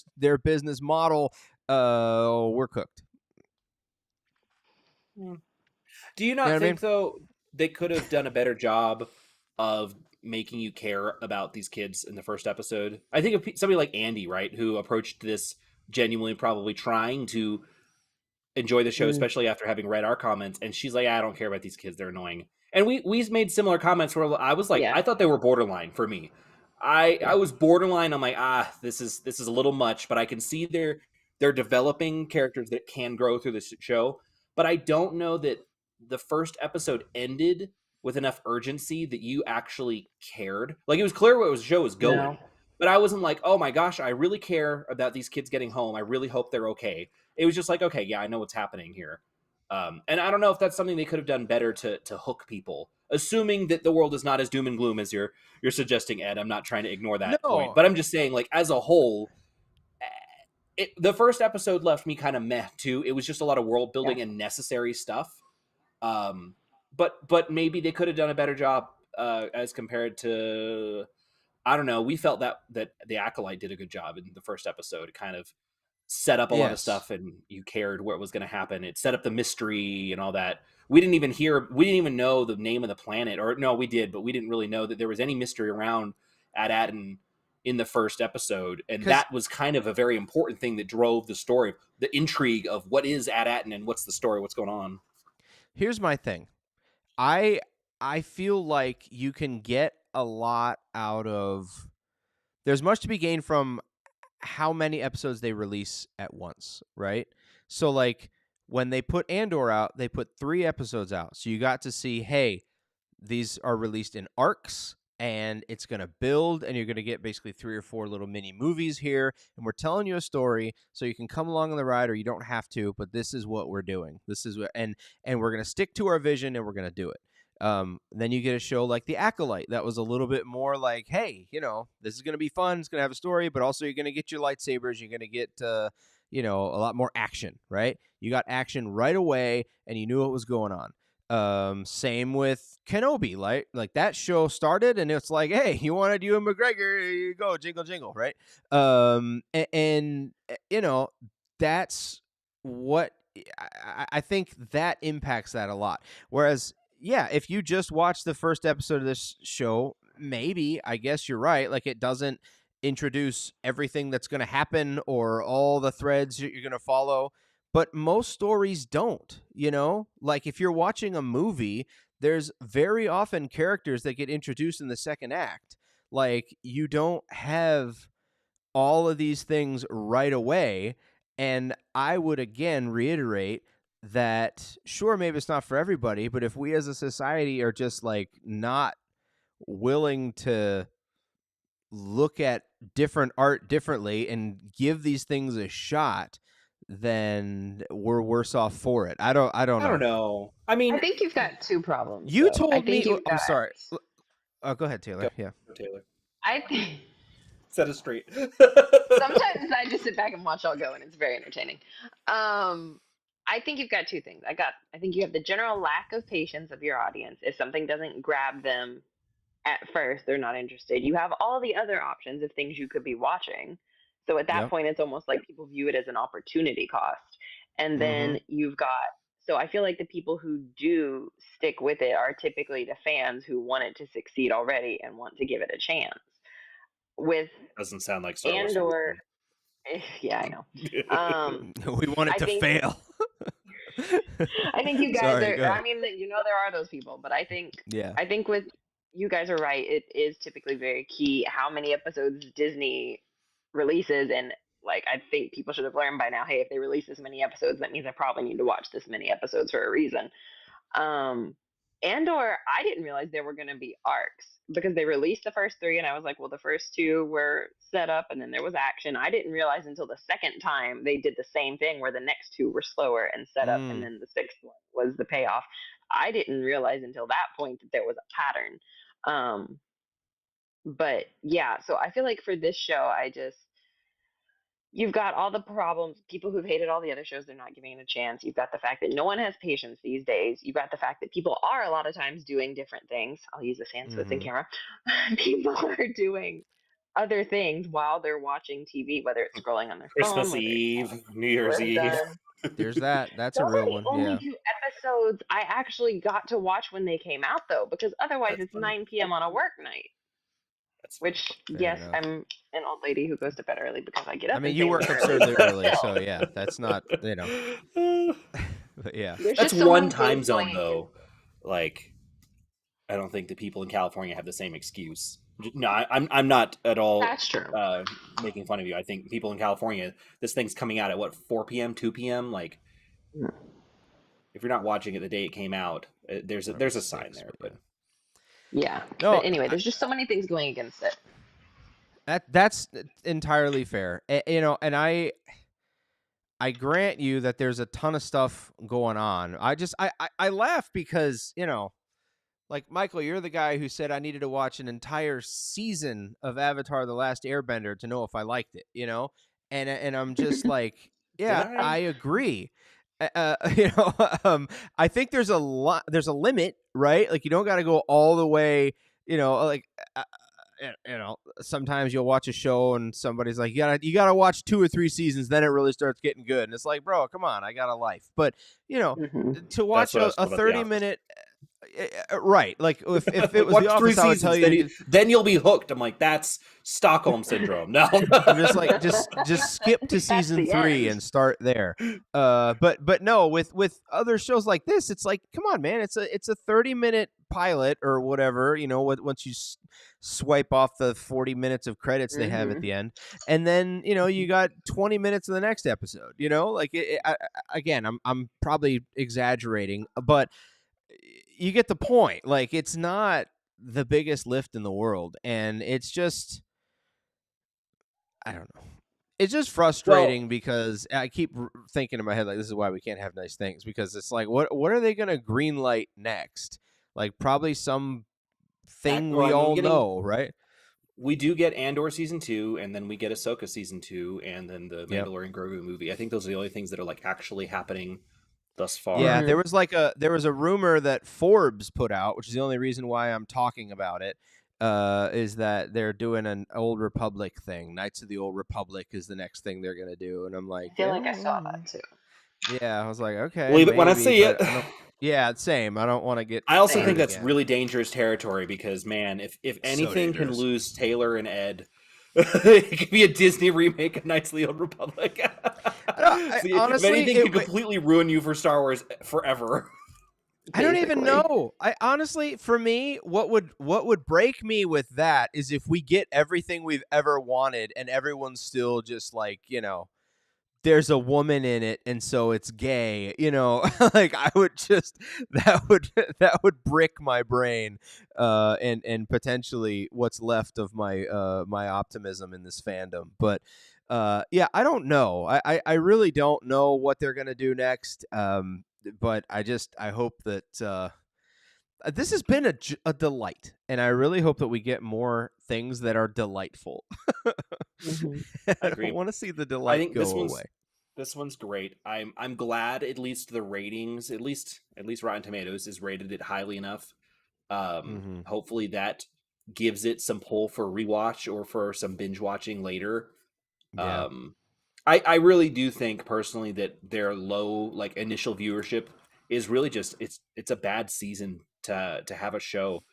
business model. We're cooked. Do you not know what I think, though, they could have done a better job of making you care about these kids in the first episode? I think of somebody like Andy, right, who approached this genuinely probably trying to enjoy the show, especially after having read our comments, and she's like, I don't care about these kids, they're annoying. And we made similar comments where I was like, Yeah. I thought they were borderline for me. I was borderline. I'm like, this is a little much, but I can see they're developing characters that can grow through this show. But I don't know that the first episode ended with enough urgency that you actually cared. Like, it was clear where the show was going. No. But I wasn't like, oh my gosh, I really care about these kids getting home. I really hope they're okay. It was just like, okay, yeah, I know what's happening here. And I don't know if that's something they could have done better to hook people, assuming that the world is not as doom and gloom as you're suggesting, Ed. I'm not trying to ignore that point, but I'm just saying, like, as a whole, the first episode left me kind of meh too. It was just a lot of world building and necessary stuff. But maybe they could have done a better job as compared to, I don't know. We felt that the Acolyte did a good job in the first episode, kind of set up a lot of Yes. stuff and you cared what was going to happen. It set up the mystery and all that. We didn't even know the name of the planet, or no, we did, but we didn't really know that there was any mystery around Ad-Aden in the first episode. And 'Cause- that was kind of a very important thing that drove the story, the intrigue of what is Ad-Aden and what's the story, what's going on. Here's my thing. I feel like you can get a lot out of. There's much to be gained from how many episodes they release at once, right? So like when they put Andor out, they put 3 episodes out. So you got to see, hey, these are released in arcs and it's going to build and you're going to get basically 3 or 4 little mini movies here and we're telling you a story so you can come along on the ride or you don't have to, but this is what we're doing. This is what, and we're going to stick to our vision and we're going to do it. Then you get a show like The Acolyte that was a little bit more like, hey, you know, this is going to be fun. It's going to have a story, but also you're going to get your lightsabers. You're going to get, you know, a lot more action, right? You got action right away and you knew what was going on. Same with Kenobi, like that show started and it's like, hey, you wanted Ewan McGregor, here you go, jingle, jingle, right? And you know, that's what I think that impacts that a lot. Whereas, yeah, if you just watch the first episode of this show, maybe, I guess you're right. Like it doesn't introduce everything that's going to happen or all the threads you're going to follow. But most stories don't, you know? Like if you're watching a movie, there's very often characters that get introduced in the second act. Like you don't have all of these things right away. And I would again reiterate that sure, maybe it's not for everybody, but if we as a society are just like not willing to look at different art differently and give these things a shot, then we're worse off for it. I don't know. I mean, I think you've got 2 problems. You though. I told think me. you've I'm got- sorry. Oh, go ahead, Taylor. Yeah. Taylor, I think set it straight. sometimes I just sit back and watch all go, and it's very entertaining. I think you've got 2 things. I think you have the general lack of patience of your audience. If something doesn't grab them at first, they're not interested. You have all the other options of things you could be watching. So at that Yep. point, it's almost like people view it as an opportunity cost. And then you've got, so I feel like the people who do stick with it are typically the fans who want it to succeed already and want to give it a chance. With Doesn't sound like Star Wars. Andor, yeah, I know. We want it I to think- fail. I think you guys Sorry, go are. ahead. I mean, you know, there are those people, but I think Yeah. with you guys are right. It is typically very key how many episodes Disney releases, and like I think people should have learned by now. Hey, if they release this many episodes, that means I probably need to watch this many episodes for a reason. Andor, I didn't realize there were going to be arcs because they released the first 3, and I was like, well, the first 2 were set up, and then there was action. I didn't realize until the second time they did the same thing, where the next 2 were slower and set up, and then the 6th one was the payoff. I didn't realize until that point that there was a pattern. But yeah, so I feel like for this show, you've got all the problems. People who've hated all the other shows, they're not giving it a chance. You've got the fact that no one has patience these days. You've got the fact that people are a lot of times doing different things. I'll use this hand so it's in camera. People are doing other things while they're watching TV, whether it's scrolling on their phone. Christmas whether it's Eve, having New Year's work Eve. done. There's that. That's a Those are real the one. only Yeah. 2 episodes I actually got to watch when they came out, though, because otherwise That's it's funny. 9 p.m. on a work night. That's Which, Fair yes, enough. I'm an old lady who goes to bed early because I get up. I mean, and you things work early, absurdly but early, still, so yeah, that's not, you know. But yeah. there's That's just so one many time things zone going though. Like, I don't think the people in California have the same excuse. No, I'm not at all That's true. making fun of you. I think people in California, this thing's coming out at what, 4 p.m., 2 p.m. Like, if you're not watching it the day it came out, there's a sign there. But Yeah. No, But anyway, there's just so many things going against it. That's entirely fair. You know, and I grant you that there's a ton of stuff going on. I laugh because, you know, like Michael, you're the guy who said I needed to watch an entire season of Avatar: The Last Airbender to know if I liked it, you know? And I'm just like, yeah, Did I? I agree. You know, I think there's a limit, right? Like you don't got to go all the way, you know, like sometimes you'll watch a show and somebody's like, you gotta watch 2 or 3 seasons, then it really starts getting good. And it's like, bro, come on, I got a life. But to watch what I was a told about The 30-minute, right? Like if it was watch The 3 Office, I would seasons, tell you, then you'll be hooked. I'm like, that's Stockholm syndrome. No, I'm just like just skip to season the 3 end. and start there. But no, with other shows like this, it's like, come on, man, it's a 30-minute pilot or whatever, once you swipe off the 40 minutes of credits they have at the end, and then you got 20 minutes of the next episode. Like again, I'm probably exaggerating, but you get the point. Like, it's not the biggest lift in the world, and it's just, I don't know. It's just frustrating because I keep thinking in my head, like, this is why we can't have nice things, because it's like, what are they going to greenlight next? Like, probably some thing we all know, right? We do get Andor season 2, and then we get Ahsoka season 2, and then the Mandalorian Grogu movie. I think those are the only things that are like actually happening thus far. Yeah, there was a rumor that Forbes put out, which is the only reason why I'm talking about it, is that they're doing an Old Republic thing. Knights of the Old Republic is the next thing they're gonna do, and I'm like, I feel like I saw that too. Yeah, I was like, okay. Believe it when I see it. Yeah, same. I don't want to get. I also think that's really dangerous territory because, man, if anything can lose Taylor and Ed, it could be a Disney remake of Knights of the Old Republic. Honestly, if anything could completely ruin you for Star Wars forever. I don't even know. I honestly, for me, what would break me with that is if we get everything we've ever wanted and everyone's still just like, there's a woman in it and so it's gay, like I would just, that would brick my brain, and potentially what's left of my my optimism in this fandom. But yeah, I don't know. I really don't know what they're gonna do next. But I hope that this has been a delight, and I really hope that we get more things that are delightful. I agree. don't want to see the delight go away. This one's great. I'm glad at least the ratings, at least Rotten Tomatoes is rated it highly enough. Hopefully that gives it some pull for rewatch or for some binge watching later. Yeah. I really do think personally that their low initial viewership is really just it's a bad season to have a show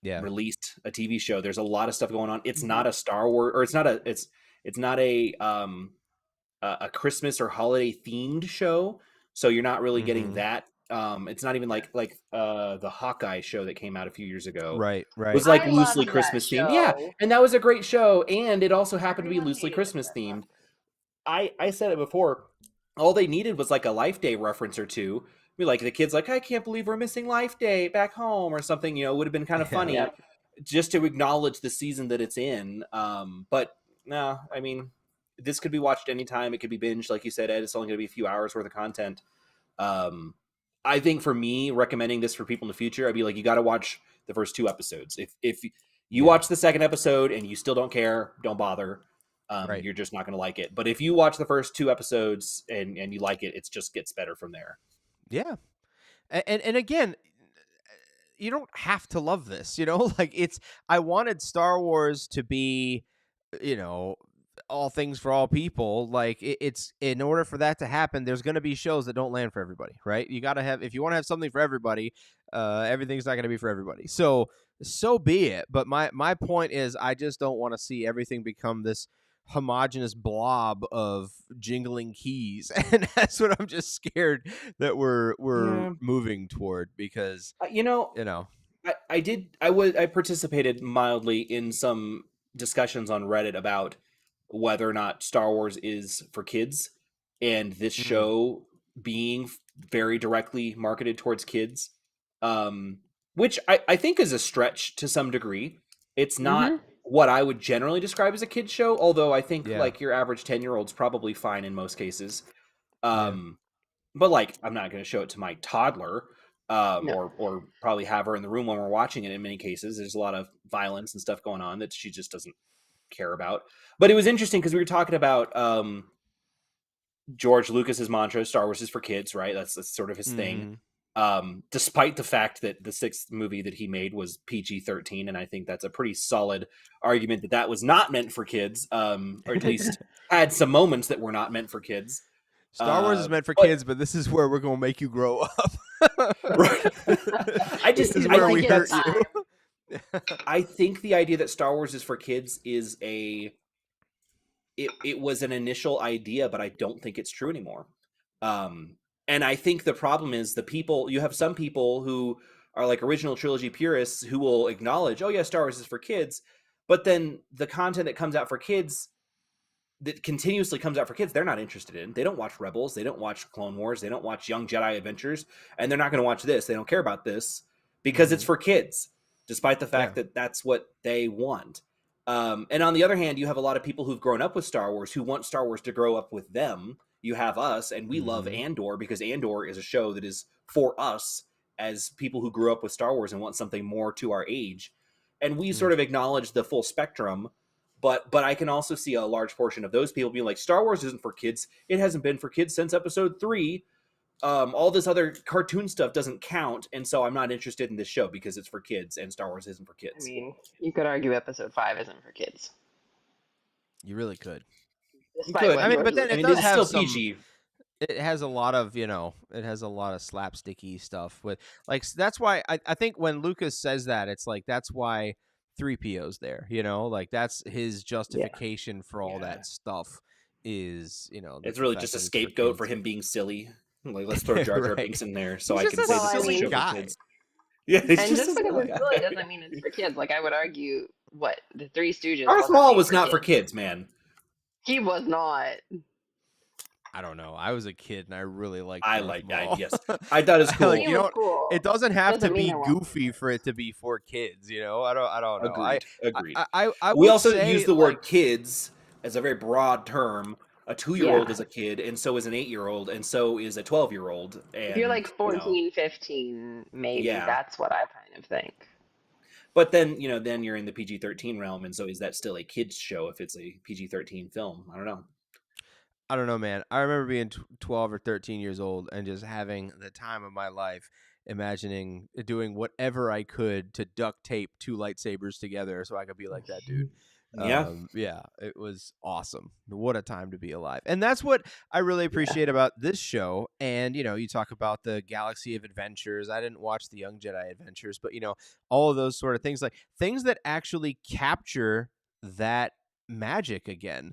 released, a TV show. There's a lot of stuff going on. It's not a Star Wars, or it's not a Christmas or holiday themed show, so you're not really getting that. It's not even like the Hawkeye show that came out a few years ago. Right. It was loosely Christmas themed. Yeah, and that was a great show, and it also happened to be loosely Christmas themed. I said it before. All they needed was like a Life Day reference or two. I mean, like the kid's like, I can't believe we're missing Life Day back home or something. Would have been kind of funny just to acknowledge the season that it's in. But no, I mean, this could be watched anytime. It could be binged, like you said, Ed. It's only going to be a few hours worth of content. I think for me, recommending this for people in the future, I'd be like, you got to watch the first 2 episodes. If you watch the second episode and you still don't care, don't bother. You're just not going to like it. But if you watch the first 2 episodes and you like it, it just gets better from there. Yeah. And again, you don't have to love this, like I wanted Star Wars to be, all things for all people. Like it's in order for that to happen, there's going to be shows that don't land for everybody, right? You got to have, if you want to have something for everybody, everything's not going to be for everybody. So be it. But my point is, I just don't want to see everything become this homogenous blob of jingling keys, and that's what I'm just scared that we're moving toward, because I participated mildly in some discussions on Reddit about whether or not Star Wars is for kids, and this show being very directly marketed towards kids, which I think is a stretch to some degree. It's not what I would generally describe as a kid's show, although I think like your average 10-year-old's probably fine in most cases. But like, I'm not going to show it to my toddler, or probably have her in the room when we're watching it. In many cases, there's a lot of violence and stuff going on that she just doesn't care about. But it was interesting because we were talking about George Lucas's mantra, Star Wars is for kids, right? That's sort of his thing. despite the fact that the 6th movie that he made was PG-13, and I think that's a pretty solid argument that was not meant for kids, or at least had some moments that were not meant for kids. Star Wars is meant for but- kids, but this is where we're gonna make you grow up. Right. This is I where think we hurt you. I think the idea that Star Wars is for kids is it was an initial idea, but I don't think it's true anymore. And I think the problem is you have some people who are like original trilogy purists who will acknowledge, oh yeah, Star Wars is for kids, but then the content that comes out for kids, that continuously comes out for kids, they're not interested in. They don't watch Rebels, they don't watch Clone Wars, they don't watch Young Jedi Adventures, and they're not going to watch this. They don't care about this because it's for kids, despite the fact that that's what they want. And on the other hand, you have a lot of people who've grown up with Star Wars who want Star Wars to grow up with them. You have us, and we love Andor because Andor is a show that is for us as people who grew up with Star Wars and want something more to our age. And we sort of acknowledge the full spectrum, but I can also see a large portion of those people being like, Star Wars isn't for kids. It hasn't been for kids since episode 3. All this other cartoon stuff doesn't count, and so I'm not interested in this show because it's for kids, and Star Wars isn't for kids. I mean, you could argue episode 5 isn't for kids. You really could. Despite could. what I mean, George but then was it I mean, does it's have still some. PG. It has a lot of, it has a lot of slapsticky stuff with, like, that's why I think when Lucas says that, it's like, that's why 3PO's there, like, that's his justification for all that stuff is, It's really just a scapegoat for him being silly. Like, let's throw Jar Jar Right. Binks in there so He's I can just say a this is a silly show guy. for kids. Yeah, it's And just a because silly it's guy. silly doesn't mean it's for kids. Like, I would argue, the Three Stooges. Darth wasn't Maul made was not for kids. kids, man. He was not. I don't know. I was a kid and I really liked I Darth like Maul. that. Yes, I thought it was cool. Like, He you was know, cool. It doesn't have Doesn't to mean be I won't. goofy for it to be for kids, I don't know. Agreed. I We would also say, use the word like, kids as a very broad term. A 2-year-old Yeah. is a kid, and so is an 8-year-old, and so is a 12-year-old. If you're like 14, 15, maybe Yeah. that's what I kind of think. But then, then you're in the PG-13 realm, and so is that still a kids show if it's a PG-13 film? I don't know. I don't know, man. I remember being 12 or 13 years old and just having the time of my life, imagining doing whatever I could to duct tape 2 lightsabers together so I could be like that dude. Yeah. It was awesome. What a time to be alive. And that's what I really appreciate about this show. And, you talk about the Galaxy of Adventures. I didn't watch the Young Jedi Adventures, but, all of those sort of things, like things that actually capture that magic again.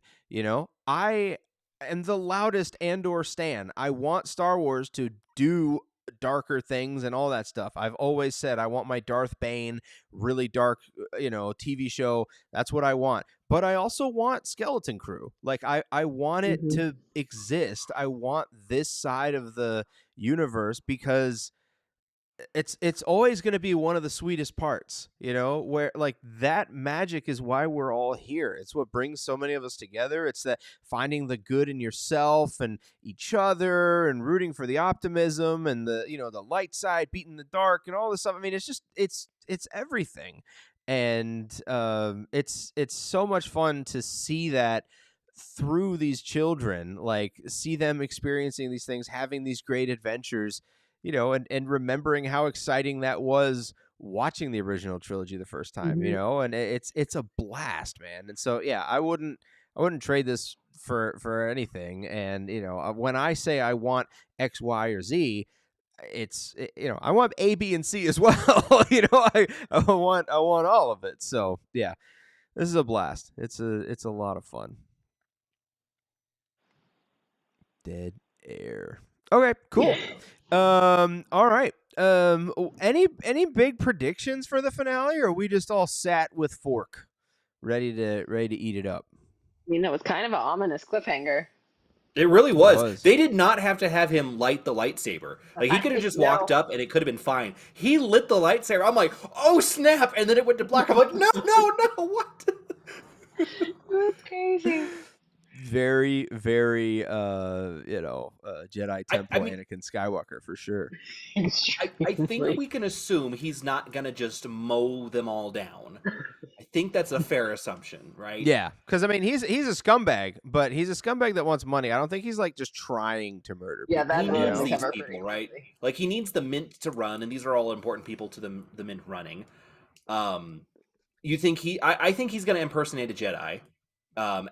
I am the loudest Andor stan. I want Star Wars to do darker things and all that stuff. I've always said I want my Darth Bane really dark, TV show. That's what I want. But I also want Skeleton Crew. Like I want it to exist. I want this side of the universe because it's always going to be one of the sweetest parts, where like that magic is why we're all here. It's what brings so many of us together. It's that finding the good in yourself and each other and rooting for the optimism and the, the light side beating the dark and all this stuff. I mean, it's just, it's everything. And it's so much fun to see that through these children, like see them experiencing these things, having these great adventures, and remembering how exciting that was watching the original trilogy the first time, and it's a blast, man. And so, yeah, I wouldn't trade this for anything. And, when I say I want X, Y, or Z, it's, I want A, B, and C as well. I want all of it. So yeah, this is a blast. It's a lot of fun. Dead air. Okay, cool. All right. Any big predictions for the finale, or are we just all sat with fork, ready to eat it up? I mean, that was kind of an ominous cliffhanger. It really was. It was. They did not have to have him light the lightsaber. Like, he could have just walked up and it could have been fine. He lit the lightsaber. I'm like, oh snap! And then it went to black. I'm like, no, what? That's crazy. very, very, Jedi Temple mean- Anakin Skywalker for sure. I think we can assume he's not gonna just mow them all down. I think that's a fair assumption, right? Yeah, because I mean, he's a scumbag, but he's a scumbag that wants money. I don't think he's like just trying to murder people. Yeah, that He you needs know? these Never people, pretty right? crazy. Like he needs the Mint to run, and these are all important people to the Mint running. You think I think he's going to impersonate a Jedi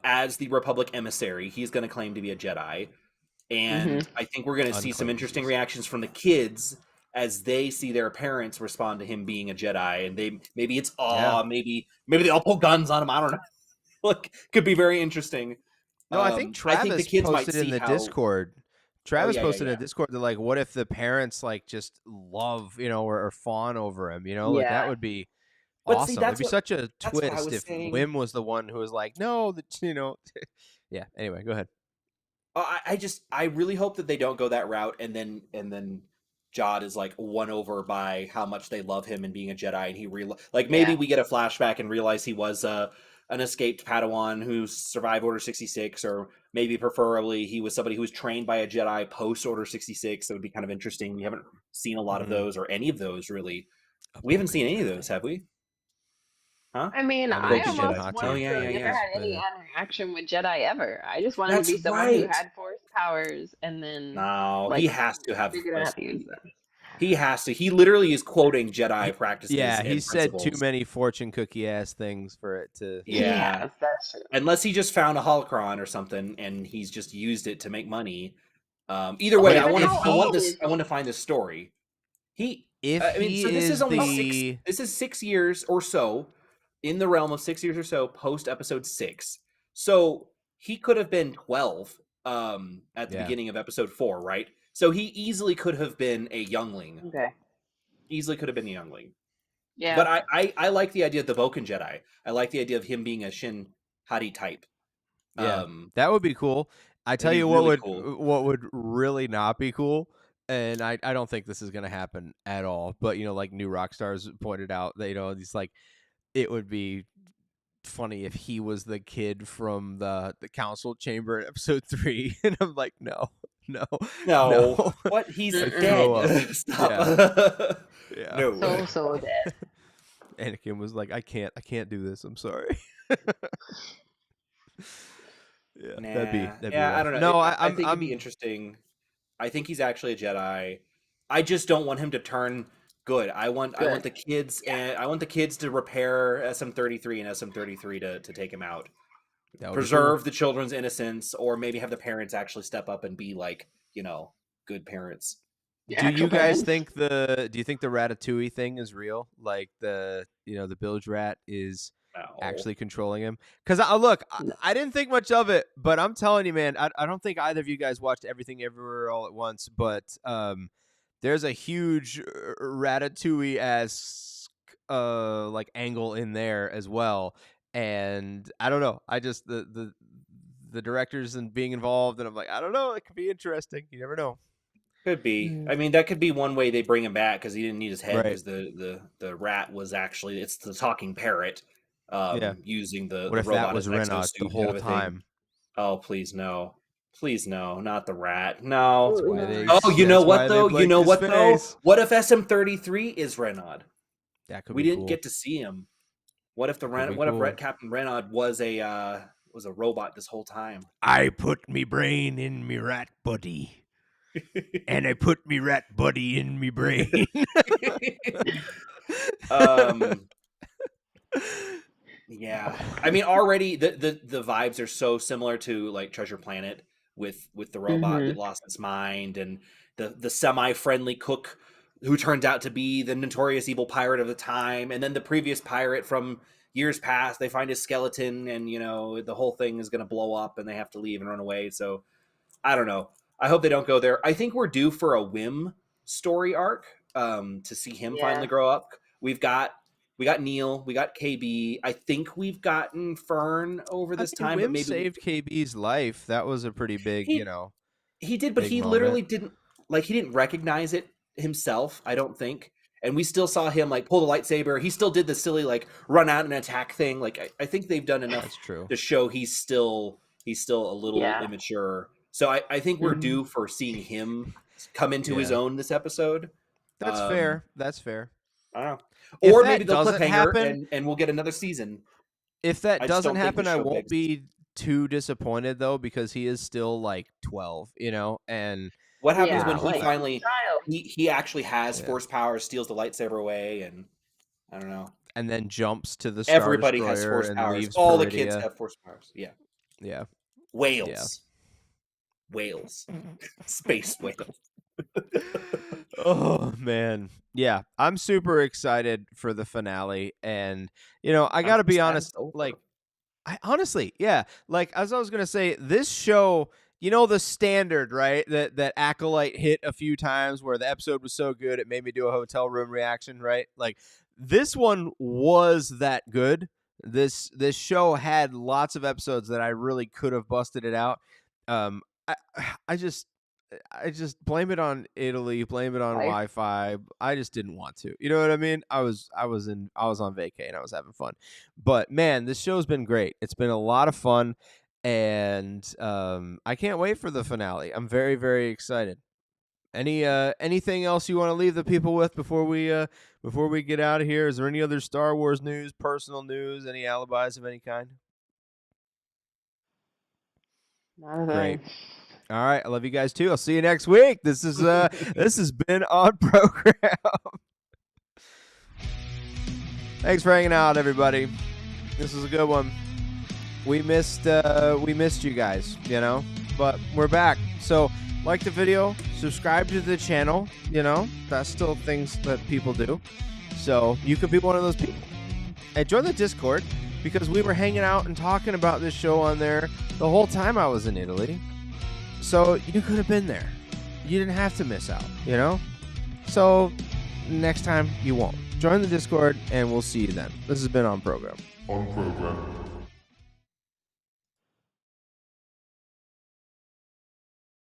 as the Republic emissary. He's going to claim to be a Jedi, and I think we're going to see some Unclaimed interesting Jesus. reactions from the kids as they see their parents respond to him being a Jedi, and maybe it's awe, maybe they all pull guns on him. I don't know. Like, could be very interesting. No, I think Travis the kids might posted in see the how- Discord. Travis yeah, posted in yeah. the Discord that like, what if the parents like just love, or fawn over him? Like that Yeah. would be But see, awesome. that's It'd be what- such a that's what I twist was if saying. Wim was the one who was like, no, yeah. Anyway, go ahead. I really hope that they don't go that route, and then Jod is like won over by how much they love him and being a Jedi, and he maybe Yeah. we get a flashback and realize he was an escaped Padawan who survived Order 66, or maybe preferably he was somebody who was trained by a Jedi post Order 66. That would be kind of interesting. We haven't seen a lot of those, or any of those really. We haven't seen any of those, have we? Huh? I mean, I I mean, Jedi. almost Hot wanted Take. yeah, to yeah, never yeah. had any Yeah. interaction with Jedi ever. I just wanted That's to be someone who right. had Force powers and then No, like, he has to have. figured out how to use them. He has to. He literally is quoting Jedi practices. Yeah, and he said too principles. many fortune cookie ass things for it to. Yeah. Yes, that's true. Unless he just found a holocron or something and he's just used it to make money. Either way, Even how I want old this. is I want to find this story. If I mean, he so this is is only the 6. This is 6 years or so, in the realm of 6 years or so post episode 6. So he could have been 12 at the Yeah. beginning of episode 4, right? So he easily could have been a youngling. Okay. Easily could have been a youngling. Yeah. But I like the idea of the Vulcan Jedi. I like the idea of him being a Shin Hati type. Yeah. That would be cool. I tell be you what really would cool. what would really not be cool, and I don't think this is gonna happen at all. But like New Rockstars pointed out, that it's like it would be funny if he was the kid from the council chamber in episode 3, and I'm like, no. No. What? He's Grow dead. up. Stop. Yeah. No. so dead. Anakin was like, I can't do this. I'm sorry. Yeah, that'd be yeah, rough. I don't know. No, I think it'd I'm be interesting. I think he's actually a Jedi. I just don't want him to turn good. I want the kids and I want the kids to repair SM-33 and SM-33 to take him out. that would be Preserve the children's innocence, or maybe have the parents actually step up and be like, good parents. cool. Do you guys think do you think the Ratatouille thing is real? Like the bilge rat is No. actually controlling him? Because I didn't think much of it, but I'm telling you, man, I don't think either of you guys watched Everything Everywhere All at Once, but there's a huge Ratatouille-esque like angle in there as well, and I don't know. I just the directors and being involved, and I'm like, I don't know. It could be interesting. You never know. Could be. Mm. I mean, that could be one way they bring him back, because he didn't need his head, Right. because the rat was actually, it's the talking parrot. Yeah. Using the What if robot that was as an Renaud exosuit the kind whole of a thing. time? Oh, please no. Please no, not the rat. No. That's why they- Oh, you know that's why what they though? You blinked know his what though? face. What if SM-33 is Renaud? That could We be didn't cool. get to see him. What if be what cool. if Captain Renaud was a robot this whole time? I put me brain in me rat buddy, and I put me rat buddy in me brain. Yeah, I mean, already the vibes are so similar to like Treasure Planet with the robot that lost its mind, and the semi-friendly cook who turns out to be the notorious evil pirate of the time, and then the previous pirate from years past. They find his skeleton, and the whole thing is going to blow up, and they have to leave and run away. So I don't know. I hope they don't go there. I think we're due for a Wim story arc to see him finally grow up. We got Neil, we got KB. I think we've gotten Fern over this time, but Wim maybe saved KB's life. That was a pretty big, He- he did, but big he moment. literally didn't he didn't recognize it himself, I don't think. And we still saw him like pull the lightsaber. He still did the silly like run out and attack thing. Like I think they've done enough That's true. to show he's still He's still a little Yeah. immature. So I think we're Mhm. due for seeing him come into his Yeah. own this episode. That's fair. That's fair. I don't know. If Or that maybe they'll doesn't cliffhanger happen- and we'll get another season. If that I just doesn't don't think the happen, I show won't picks. be too disappointed though, because he is still like 12, you know, and What happens Yeah, when he like, finally child. he actually has Yeah. force powers, steals the lightsaber away, and I don't know. and then jumps to the Star Everybody has Destroyer force and powers. leaves All the Peridia. kids have force powers. Yeah. Yeah. Whales. Whales. Space whales. Oh man. Yeah, I'm super excited for the finale, and you know, I got to be sad honest, it's over. like I honestly, yeah, like as I was going to say, this show, you know, the standard, right? That Acolyte hit a few times where the episode was so good it made me do a hotel room reaction, right? Like this one was that good. This show had lots of episodes that I really could have busted it out. I just blame it on Italy, blame it on Life. Wi-Fi. I just didn't want to. You know what I mean? I was on vacay and I was having fun. But man, this show's been great. It's been a lot of fun, and I can't wait for the finale. I'm very, very excited. Anything else you want to leave the people with before we get out of here? Is there any other Star Wars news, personal news, any alibis of any kind? Not a Great. thing. All right, I love you guys too. I'll see you next week. This is this has been On Program. Thanks for hanging out, everybody. This was a good one. We missed you guys, you know, but we're back. So like the video, subscribe to the channel, you know, that's still things that people do. So you could be one of those people. And join the Discord, because we were hanging out and talking about this show on there the whole time I was in Italy. So you could have been there. You didn't have to miss out, you know? So next time you won't. Join the Discord and we'll see you then. This has been On Program. On program.